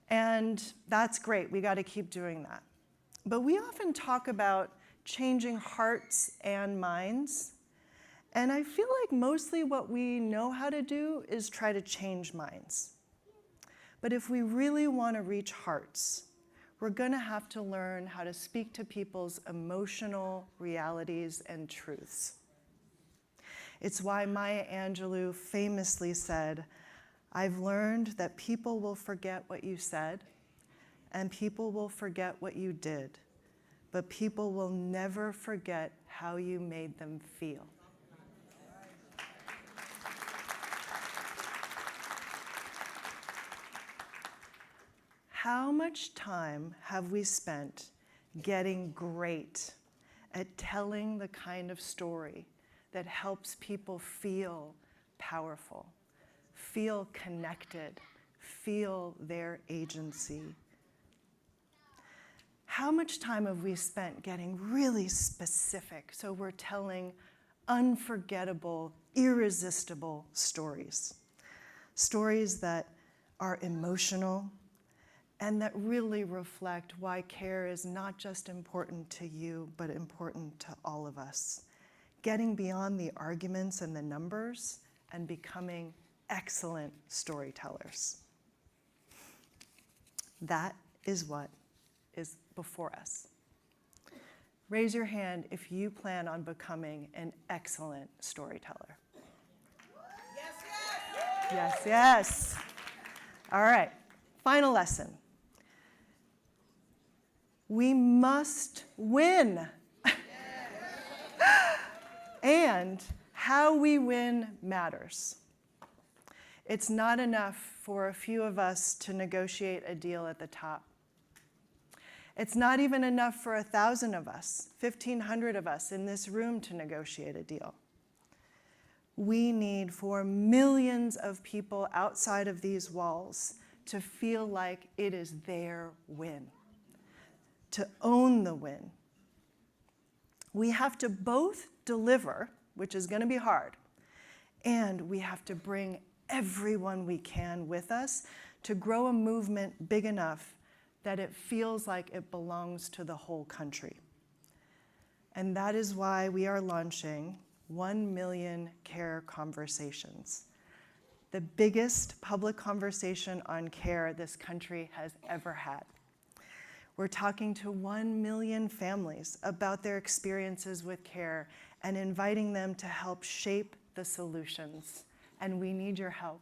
And that's great, we gotta keep doing that. But we often talk about changing hearts and minds. And I feel like mostly what we know how to do is try to change minds. But if we really want to reach hearts, we're going to have to learn how to speak to people's emotional realities and truths. It's why Maya Angelou famously said, "I've learned that people will forget what you said, and people will forget what you did, but people will never forget how you made them feel." How much time have we spent getting great at telling the kind of story that helps people feel powerful, feel connected, feel their agency? How much time have we spent getting really specific so we're telling unforgettable, irresistible stories? Stories that are emotional, and that really reflect why care is not just important to you, but important to all of us. Getting beyond the arguments and the numbers and becoming excellent storytellers. That is what is before us. Raise your hand if you plan on becoming an excellent storyteller. Yes, yes. Yes, yes. All right, final lesson. We must win. And how we win matters. It's not enough for a few of us to negotiate a deal at the top. It's not even enough for 1,000 of us, 1,500 of us in this room to negotiate a deal. We need for millions of people outside of these walls to feel like it is their win, to own the win. We have to both deliver, which is going to be hard, and we have to bring everyone we can with us to grow a movement big enough that it feels like it belongs to the whole country. And that is why we are launching 1 million care conversations, the biggest public conversation on care this country has ever had. We're talking to 1 million families about their experiences with care and inviting them to help shape the solutions. And we need your help.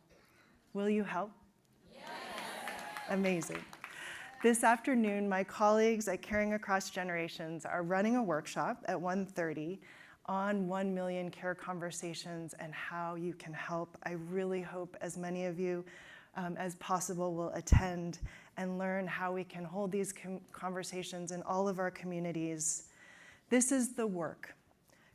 Will you help? Yes. Amazing. This afternoon, my colleagues at Caring Across Generations are running a workshop at 1:30 on 1 million care conversations and how you can help. I really hope as many of you as possible will attend and learn how we can hold these conversations in all of our communities. This is the work,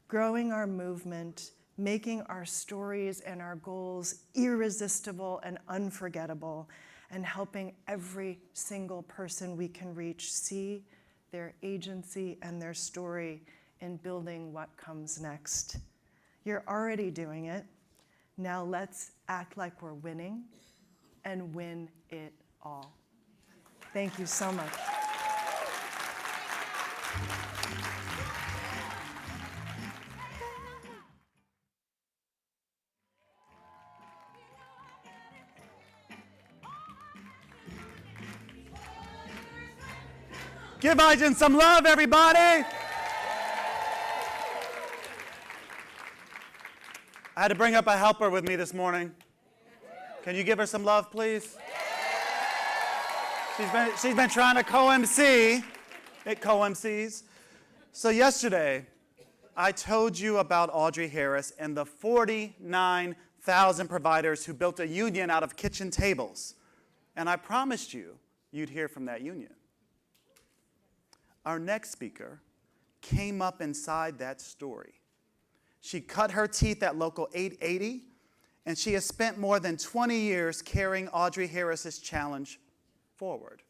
growing our movement, making our stories and our goals irresistible and unforgettable, and helping every single person we can reach see their agency and their story in building what comes next. You're already doing it. Now let's act like we're winning and win it all. Thank you so much. Give Ijen some love, everybody. I had to bring up a helper with me this morning. Can you give her some love, please? She's been trying to co-MC. It co-MCs. So yesterday, I told you about Audrey Harris and the 49,000 providers who built a union out of kitchen tables. And I promised you, you'd hear from that union. Our next speaker came up inside that story. She cut her teeth at Local 880, and she has spent more than 20 years carrying Audrey Harris's challenge forward.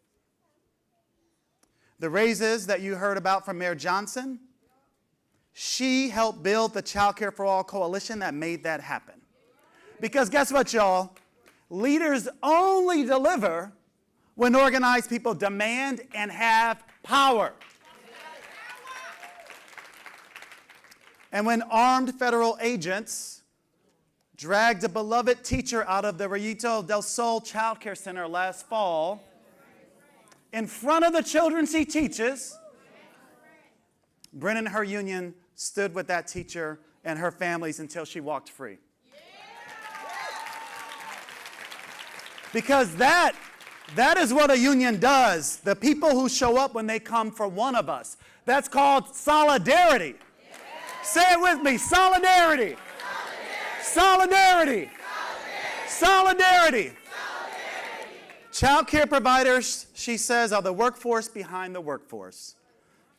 the raises that you heard about from Mayor Johnson, she helped build the Childcare for All coalition that made that happen. Because guess what, y'all? Leaders only deliver when organized people demand and have power. And when armed federal agents dragged a beloved teacher out of the Rayito del Sol Child Care Center last fall, in front of the children she teaches, Brennan and her union stood with that teacher and her families until she walked free. Because that is what a union does. The people who show up when they come for one of us. That's called solidarity. Say it with me, solidarity. Solidarity. Solidarity. Child care providers, she says, are the workforce behind the workforce.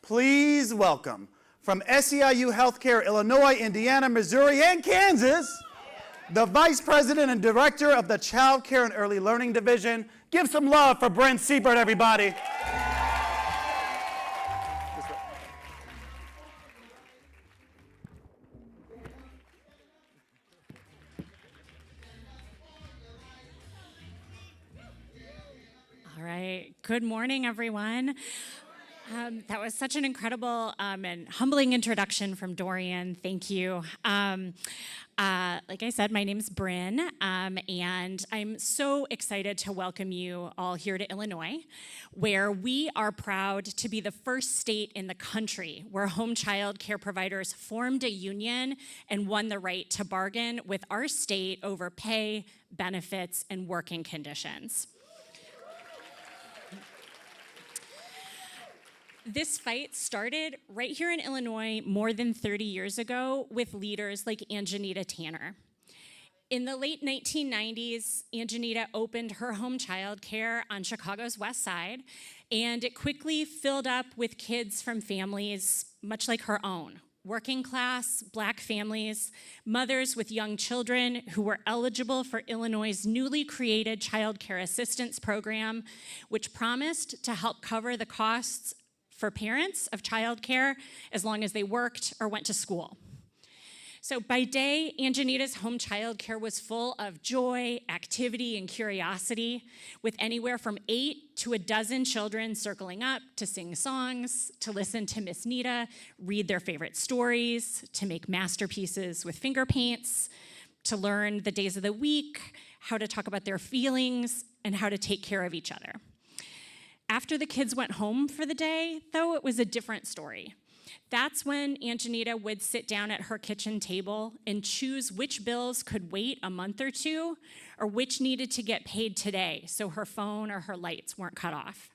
Please welcome from SEIU Healthcare, Illinois, Indiana, Missouri, and Kansas, the Vice President and Director of the Child Care and Early Learning Division. Give some love for Brent Siebert, everybody. All right. Good morning, everyone. That was such an incredible and humbling introduction from Dorian. Thank you. Like I said, my name's Bryn, and I'm so excited to welcome you all here to Illinois, where we are proud to be the first state in the country where home child care providers formed a union and won the right to bargain with our state over pay, benefits, and working conditions. This fight started right here in Illinois more than 30 years ago with leaders like Anjanita Tanner. In the late 1990s, Anjanita opened her home child care on Chicago's West Side, and it quickly filled up with kids from families much like her own. Working class, Black families, mothers with young children who were eligible for Illinois' newly created Child Care Assistance Program, which promised to help cover the costs for parents of childcare as long as they worked or went to school. So by day, Anjanita's home childcare was full of joy, activity, and curiosity, with anywhere from 8 to a dozen children circling up to sing songs, to listen to Miss Nita read their favorite stories, to make masterpieces with finger paints, to learn the days of the week, how to talk about their feelings, and how to take care of each other. After the kids went home for the day, though, it was a different story. That's when Anjanita would sit down at her kitchen table and choose which bills could wait a month or two, or which needed to get paid today so her phone or her lights weren't cut off.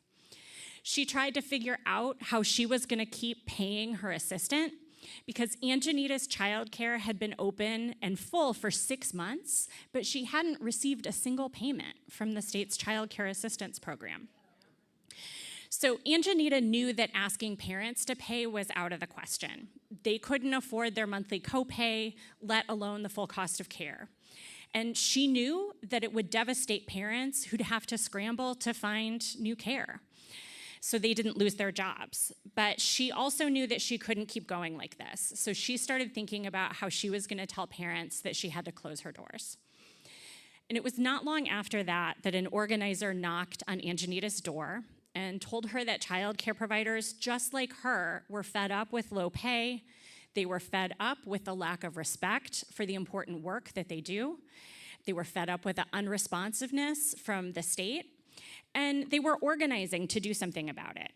She tried to figure out how she was going to keep paying her assistant, because Anjanita's childcare had been open and full for 6 months, but she hadn't received a single payment from the state's Child Care Assistance Program. So Anjanita knew that asking parents to pay was out of the question. They couldn't afford their monthly copay, let alone the full cost of care. And she knew that it would devastate parents who'd have to scramble to find new care, so they didn't lose their jobs. But she also knew that she couldn't keep going like this. So she started thinking about how she was gonna tell parents that she had to close her doors. And it was not long after that that an organizer knocked on Anjanita's door and told her that child care providers, just like her, were fed up with low pay. They were fed up with the lack of respect for the important work that they do. They were fed up with the unresponsiveness from the state, and they were organizing to do something about it.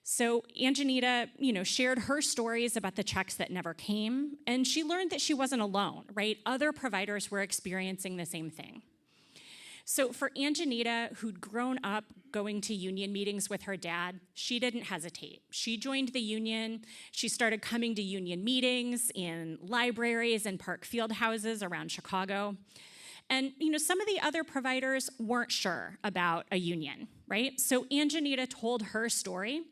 So Anjanita, shared her stories about the checks that never came, and she learned that she wasn't alone, right? Other providers were experiencing the same thing. So for Anjanita, who'd grown up going to union meetings with her dad, she didn't hesitate. She joined the union. She started coming to union meetings in libraries and park field houses around Chicago. And some of the other providers weren't sure about a union, right? So Anjanita told her story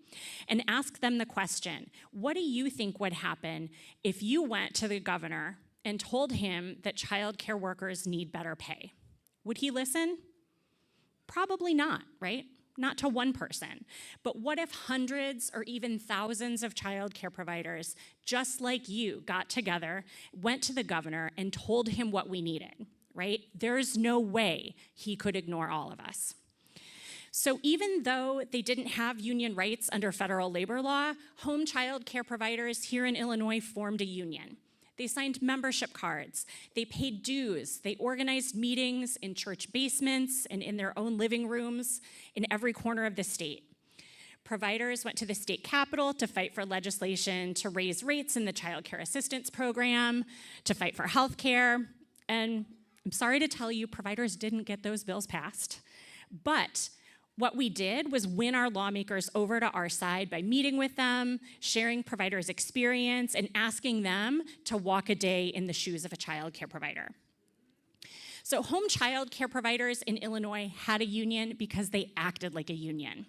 and asked them the question, what do you think would happen if you went to the governor and told him that child care workers need better pay? Would he listen? Probably not, right? not to one person, but what if hundreds or even thousands of childcare providers, just like you, got together, went to the governor, and told him what we needed, right? There's no way he could ignore all of us. So even though they didn't have union rights under federal labor law, home child care providers here in Illinois formed a union. They signed membership cards, they paid dues, they organized meetings in church basements and in their own living rooms in every corner of the state. Providers went to the state capitol to fight for legislation to raise rates in the child care assistance program, to fight for health care, and I'm sorry to tell you, providers didn't get those bills passed. But what we did was win our lawmakers over to our side by meeting with them, sharing providers' experience, and asking them to walk a day in the shoes of a child care provider. So home child care providers in Illinois had a union because they acted like a union.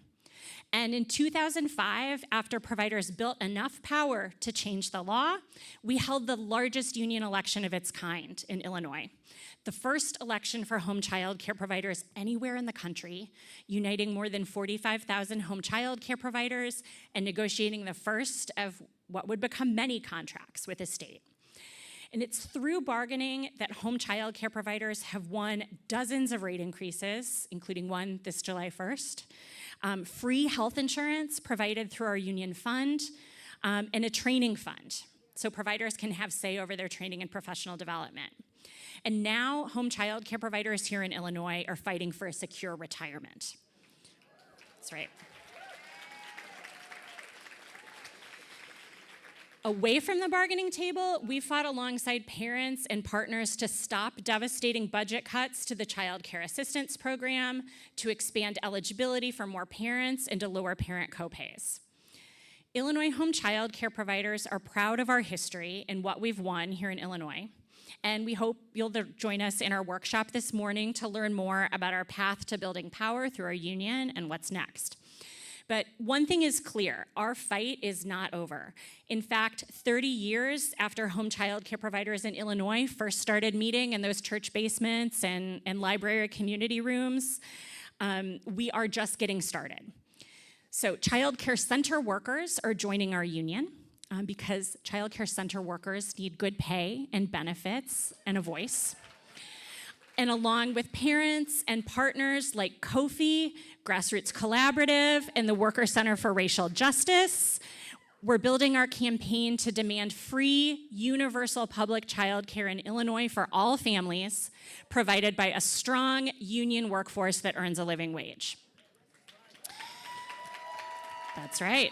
And in 2005, after providers built enough power to change the law, we held the largest union election of its kind in Illinois. The first election for home child care providers anywhere in the country, uniting more than 45,000 home child care providers and negotiating the first of what would become many contracts with the state. And it's through bargaining that home child care providers have won dozens of rate increases, including one this July 1st, free health insurance provided through our union fund, and a training fund, so providers can have say over their training and professional development. And now home child care providers here in Illinois are fighting for a secure retirement. That's right. Away from the bargaining table, we fought alongside parents and partners to stop devastating budget cuts to the Child Care Assistance Program, to expand eligibility for more parents, and to lower parent copays. Illinois home child care providers are proud of our history and what we've won here in Illinois. And we hope you'll join us in our workshop this morning to learn more about our path to building power through our union and what's next. But one thing is clear, our fight is not over. In fact, 30 years after home child care providers in Illinois first started meeting in those church basements and library community rooms, we are just getting started. So child care center workers are joining our union because child care center workers need good pay and benefits and a voice. And along with parents and partners like Kofi, Grassroots Collaborative, and the Worker Center for Racial Justice, we're building our campaign to demand free, universal public child care in Illinois for all families, provided by a strong union workforce that earns a living wage. That's right.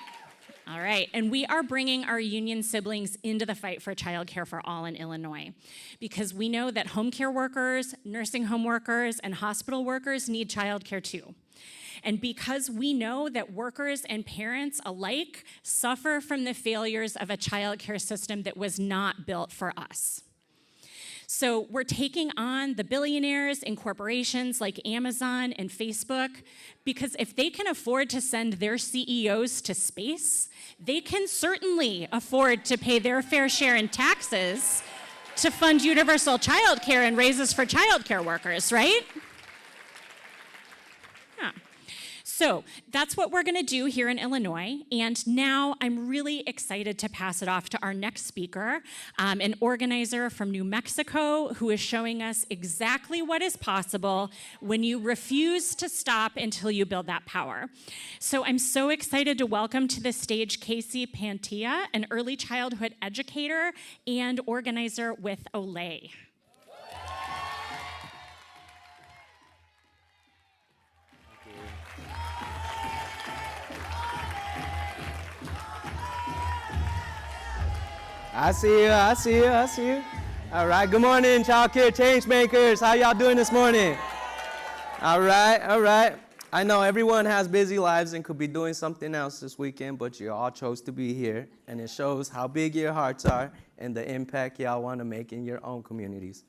All right, and we are bringing our union siblings into the fight for childcare for all in Illinois, because we know that home care workers, nursing home workers, and hospital workers need childcare too. And because we know that workers and parents alike suffer from the failures of a childcare system that was not built for us. So we're taking on the billionaires and corporations like Amazon and Facebook, because if they can afford to send their CEOs to space, they can certainly afford to pay their fair share in taxes to fund universal child care and raises for child care workers, right? Yeah. So that's what we're gonna do here in Illinois. And now I'm really excited to pass it off to our next speaker, an organizer from New Mexico who is showing us exactly what is possible when you refuse to stop until you build that power. So I'm so excited to welcome to the stage Casey Pantia, an early childhood educator and organizer with Olay. I see you. All right, good morning, child care change makers. How y'all doing this morning? All right. I know everyone has busy lives and could be doing something else this weekend, but you all chose to be here, and it shows how big your hearts are and the impact y'all want to make in your own communities.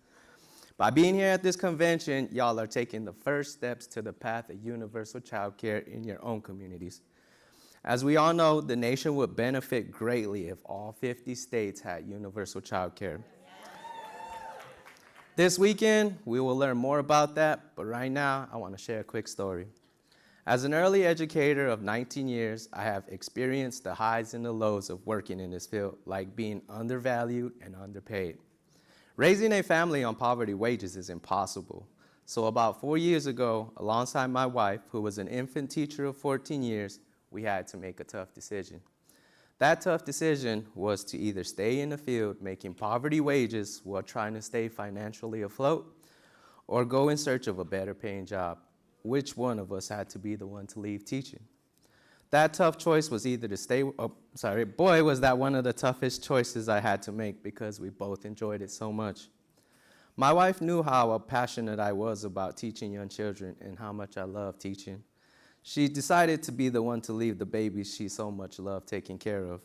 By being here at this convention, y'all are taking the first steps to the path of universal child care in your own communities. As we all know, the nation would benefit greatly if all 50 states had universal child care. This weekend, we will learn more about that, but right now, I want to share a quick story. As an early educator of 19 years, I have experienced the highs and the lows of working in this field, like being undervalued and underpaid. Raising a family on poverty wages is impossible. So about 4 years ago, alongside my wife, who was an infant teacher of 14 years, we had to make a tough decision. That tough decision was to either stay in the field making poverty wages while trying to stay financially afloat, or go in search of a better paying job. Which one of us had to be the one to leave teaching? That tough choice was either to stay, boy, was that one of the toughest choices I had to make because we both enjoyed it so much. My wife knew how passionate I was about teaching young children and how much I love teaching. She decided to be the one to leave the babies she so much loved taking care of.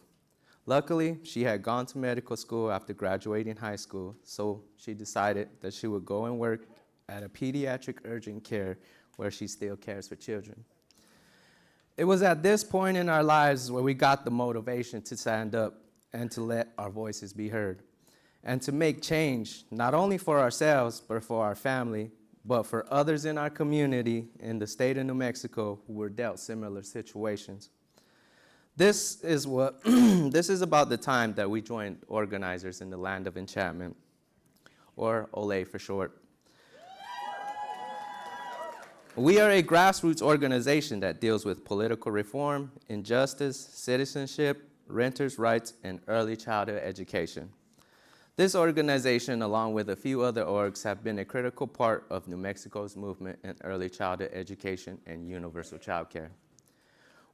Luckily, she had gone to medical school after graduating high school, so she decided that she would go and work at a pediatric urgent care where she still cares for children. It was at this point in our lives where we got the motivation to stand up and to let our voices be heard, and to make change, not only for ourselves, but for our family, but for others in our community in the state of New Mexico who were dealt similar situations. This is about the time that we joined organizers in the land of enchantment, or OLE for short. We are a grassroots organization that deals with political reform, injustice, citizenship, renters' rights, and early childhood education. This organization, along with a few other orgs, have been a critical part of New Mexico's movement in early childhood education and universal childcare.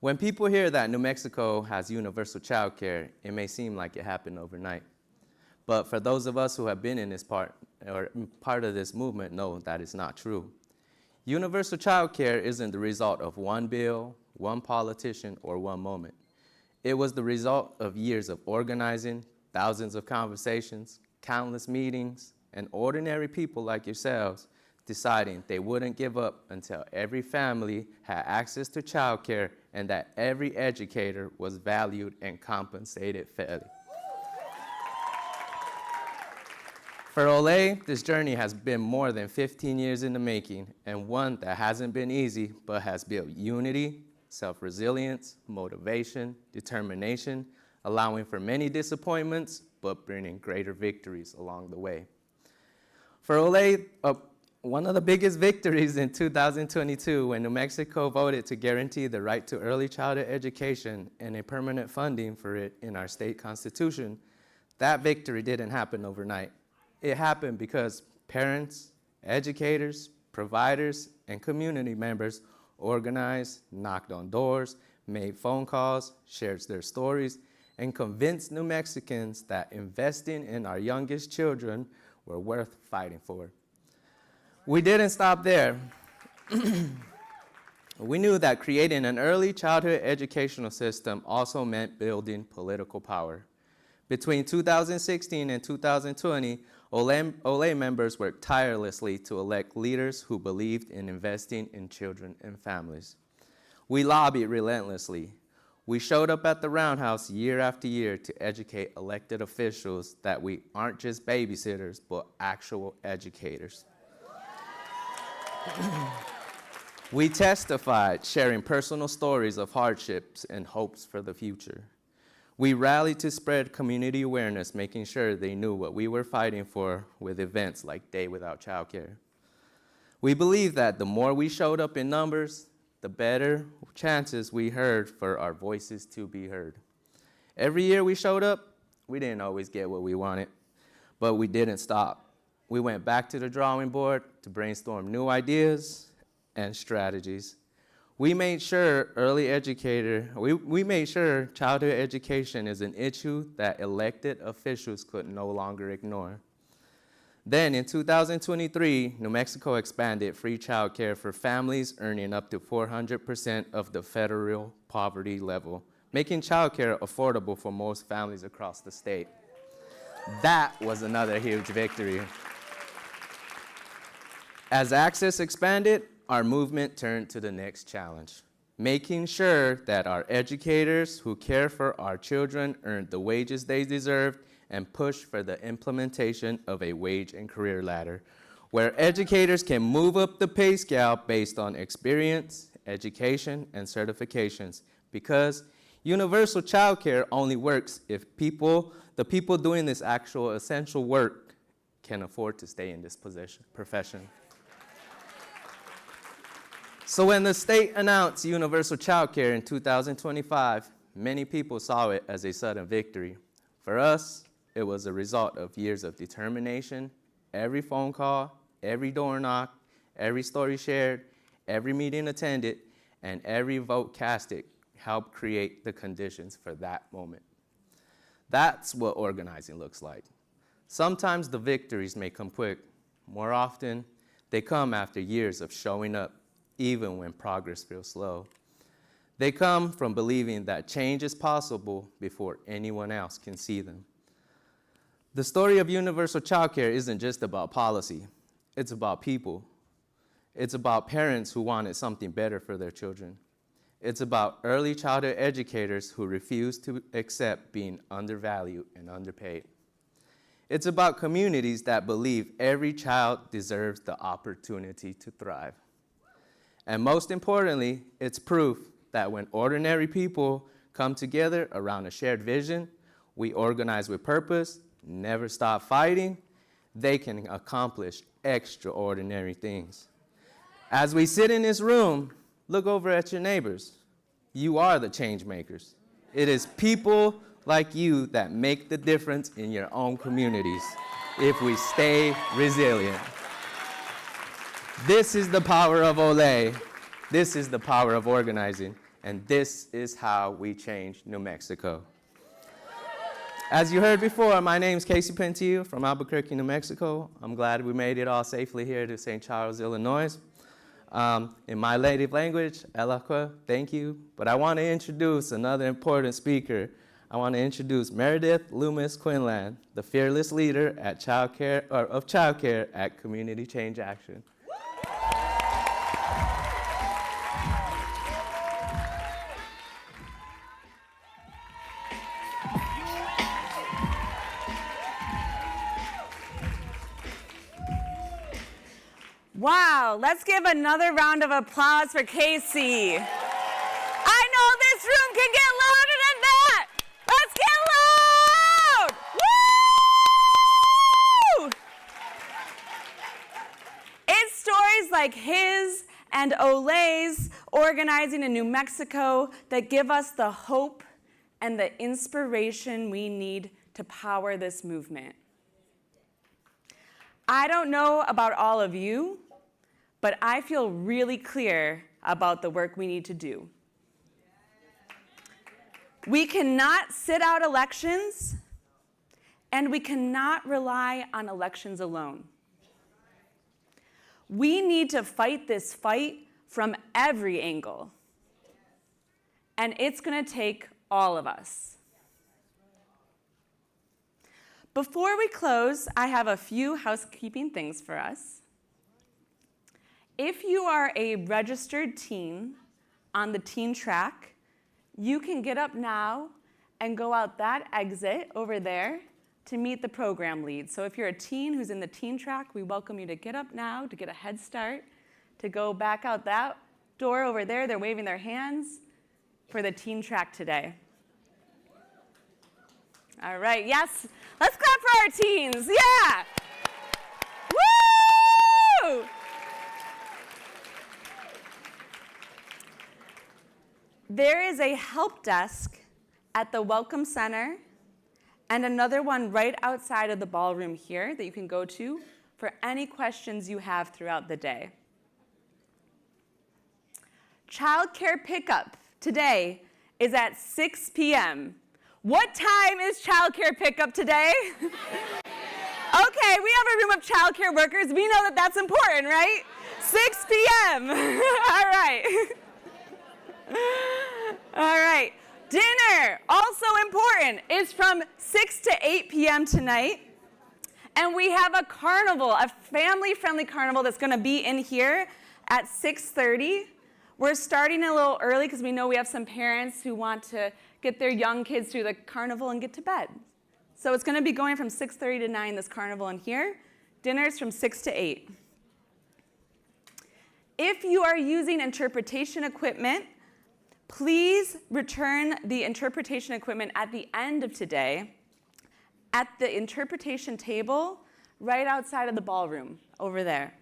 When people hear that New Mexico has universal childcare, it may seem like it happened overnight. But for those of us who have been in this part of this movement, know that is not true. Universal childcare isn't the result of one bill, one politician, or one moment. It was the result of years of organizing, thousands of conversations, countless meetings, and ordinary people like yourselves deciding they wouldn't give up until every family had access to childcare and that every educator was valued and compensated fairly. For OLE, this journey has been more than 15 years in the making, and one that hasn't been easy, but has built unity, self-resilience, motivation, determination, allowing for many disappointments, but bringing greater victories along the way. For OLE, one of the biggest victories in 2022, when New Mexico voted to guarantee the right to early childhood education and a permanent funding for it in our state constitution, that victory didn't happen overnight. It happened because parents, educators, providers, and community members organized, knocked on doors, made phone calls, shared their stories, and convinced New Mexicans that investing in our youngest children were worth fighting for. We didn't stop there. We knew that creating an early childhood educational system also meant building political power. Between 2016 and 2020, OLE members worked tirelessly to elect leaders who believed in investing in children and families. We lobbied relentlessly. We showed up at the Roundhouse year after year to educate elected officials that we aren't just babysitters, but actual educators. We testified, sharing personal stories of hardships and hopes for the future. We rallied to spread community awareness, making sure they knew what we were fighting for with events like Day Without Childcare. We believed that the more we showed up in numbers, the better chances we heard for our voices to be heard. Every year we showed up, we didn't always get what we wanted, but we didn't stop. We went back to the drawing board to brainstorm new ideas and strategies. We made sure we made sure childhood education is an issue that elected officials could no longer ignore. Then in 2023, New Mexico expanded free childcare for families earning up to 400% of the federal poverty level, making childcare affordable for most families across the state. That was another huge victory. As access expanded, our movement turned to the next challenge, making sure that our educators who care for our children earned the wages they deserved and push for the implementation of a wage and career ladder, where educators can move up the pay scale based on experience education, and certifications, because universal childcare only works if the people doing this actual essential work can afford to stay in this profession. So when the state announced universal childcare in 2025, many people saw it as a sudden victory. For us, it was a result of years of determination. Every phone call, every door knock, every story shared, every meeting attended, and every vote casted helped create the conditions for that moment. That's what organizing looks like. Sometimes the victories may come quick. More often, they come after years of showing up, even when progress feels slow. They come from believing that change is possible before anyone else can see them. The story of universal childcare isn't just about policy. It's about people. It's about parents who wanted something better for their children. It's about early childhood educators who refuse to accept being undervalued and underpaid. It's about communities that believe every child deserves the opportunity to thrive. And most importantly, it's proof that when ordinary people come together around a shared vision, we organize with purpose, never stop fighting, they can accomplish extraordinary things. As we sit in this room, look over at your neighbors. You are the change makers. It is people like you that make the difference in your own communities if we stay resilient. This is the power of Olé. This is the power of organizing. And this is how we change New Mexico. As you heard before, my name is Casey Pentillo from Albuquerque, New Mexico. I'm glad we made it all safely here to St. Charles, Illinois. In my native language, Elakwa, thank you. But I want to introduce another important speaker. I want to introduce Meredith Loomis Quinlan, the fearless leader of childcare at Community Change Action. Wow, let's give another round of applause for Casey. I know this room can get louder than that. Let's get loud! Woo! It's stories like his and Olé's organizing in New Mexico that give us the hope and the inspiration we need to power this movement. I don't know about all of you, but I feel really clear about the work we need to do. We cannot sit out elections, and we cannot rely on elections alone. We need to fight this fight from every angle, and it's going to take all of us. Before we close, I have a few housekeeping things for us. If you are a registered teen on the teen track, you can get up now and go out that exit over there to meet the program lead. So if you're a teen who's in the teen track, we welcome you to get up now to get a head start, to go back out that door over there. They're waving their hands for the teen track today. All right, yes, let's clap for our teens, yeah! Woo! There is a help desk at the Welcome Center and another one right outside of the ballroom here that you can go to for any questions you have throughout the day. Childcare pickup today is at 6 p.m. What time is childcare pickup today? Okay, we have a room of childcare workers. We know that that's important, right? 6 p.m. All right. All right. Dinner, also important, is from 6 to 8 p.m. tonight. And we have a carnival, a family-friendly carnival that's going to be in here at 6:30. We're starting a little early because we know we have some parents who want to get their young kids through the carnival and get to bed. So it's going to be going from 6:30 to 9, this carnival in here. Dinner's from 6 to 8. If you are using interpretation equipment, please return the interpretation equipment at the end of today at the interpretation table right outside of the ballroom over there.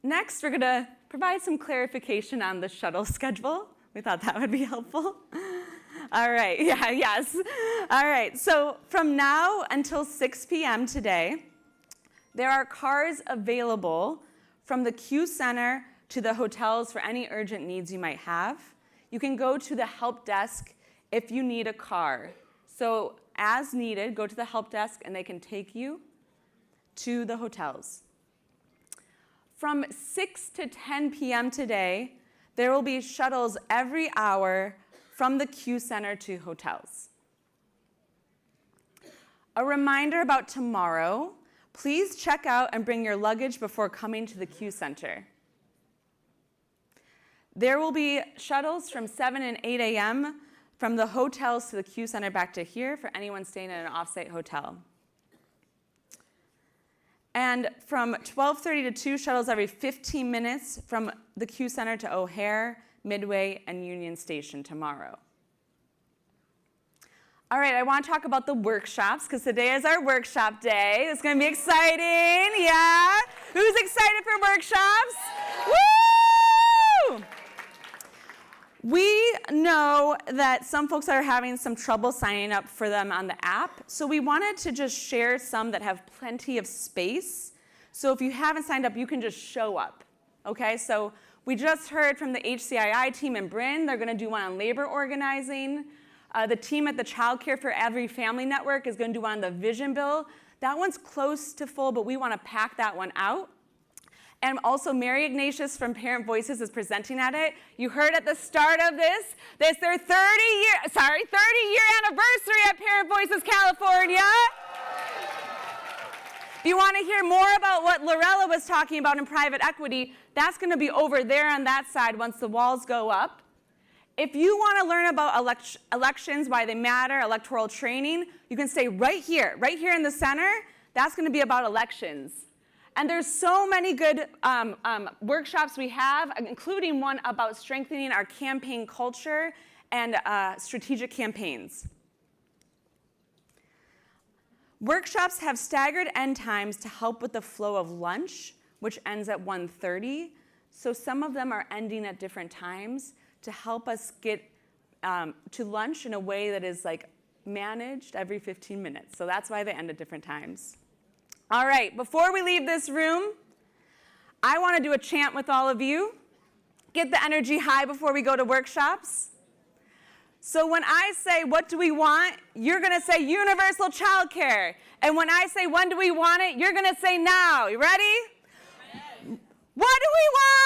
Next, we're going to provide some clarification on the shuttle schedule. We thought that would be helpful. All right, yes. All right, so from now until 6 p.m. today, there are cars available from the Q Center to the hotels for any urgent needs you might have. You can go to the help desk if you need a car. So as needed, go to the help desk and they can take you to the hotels. From 6 to 10 p.m. today, there will be shuttles every hour from the Q Center to hotels. A reminder about tomorrow, please check out and bring your luggage before coming to the Q Center. There will be shuttles from 7 and 8 a.m. from the hotels to the Q Center back to here for anyone staying at an off-site hotel. And from 12:30 to 2, shuttles every 15 minutes from the Q Center to O'Hare, Midway, and Union Station tomorrow. All right, I want to talk about the workshops because today is our workshop day. It's going to be exciting, yeah? Who's excited for workshops? Woo! We know that some folks are having some trouble signing up for them on the app, so we wanted to just share some that have plenty of space. So if you haven't signed up, you can just show up, okay? So we just heard from the HCII team in Bryn. They're going to do one on labor organizing. The team at the Childcare for Every Family Network is going to do one on the Vision Bill. That one's close to full, but we want to pack that one out. And also, Mary Ignatius from Parent Voices is presenting at it. You heard at the start of this, it's their 30-year anniversary at Parent Voices California. If you want to hear more about what Lorella was talking about in private equity, that's going to be over there on that side once the walls go up. If you want to learn about elections, why they matter, electoral training, you can stay right here in the center. That's going to be about elections. And there's so many good workshops we have, including one about strengthening our campaign culture and strategic campaigns. Workshops have staggered end times to help with the flow of lunch, which ends at 1:30. So some of them are ending at different times to help us get to lunch in a way that is like managed every 15 minutes. So that's why they end at different times. All right, before we leave this room, I want to do a chant with all of you. Get the energy high before we go to workshops. So when I say, what do we want? You're going to say universal childcare. And when I say, when do we want it? You're going to say now. You ready? What do we want?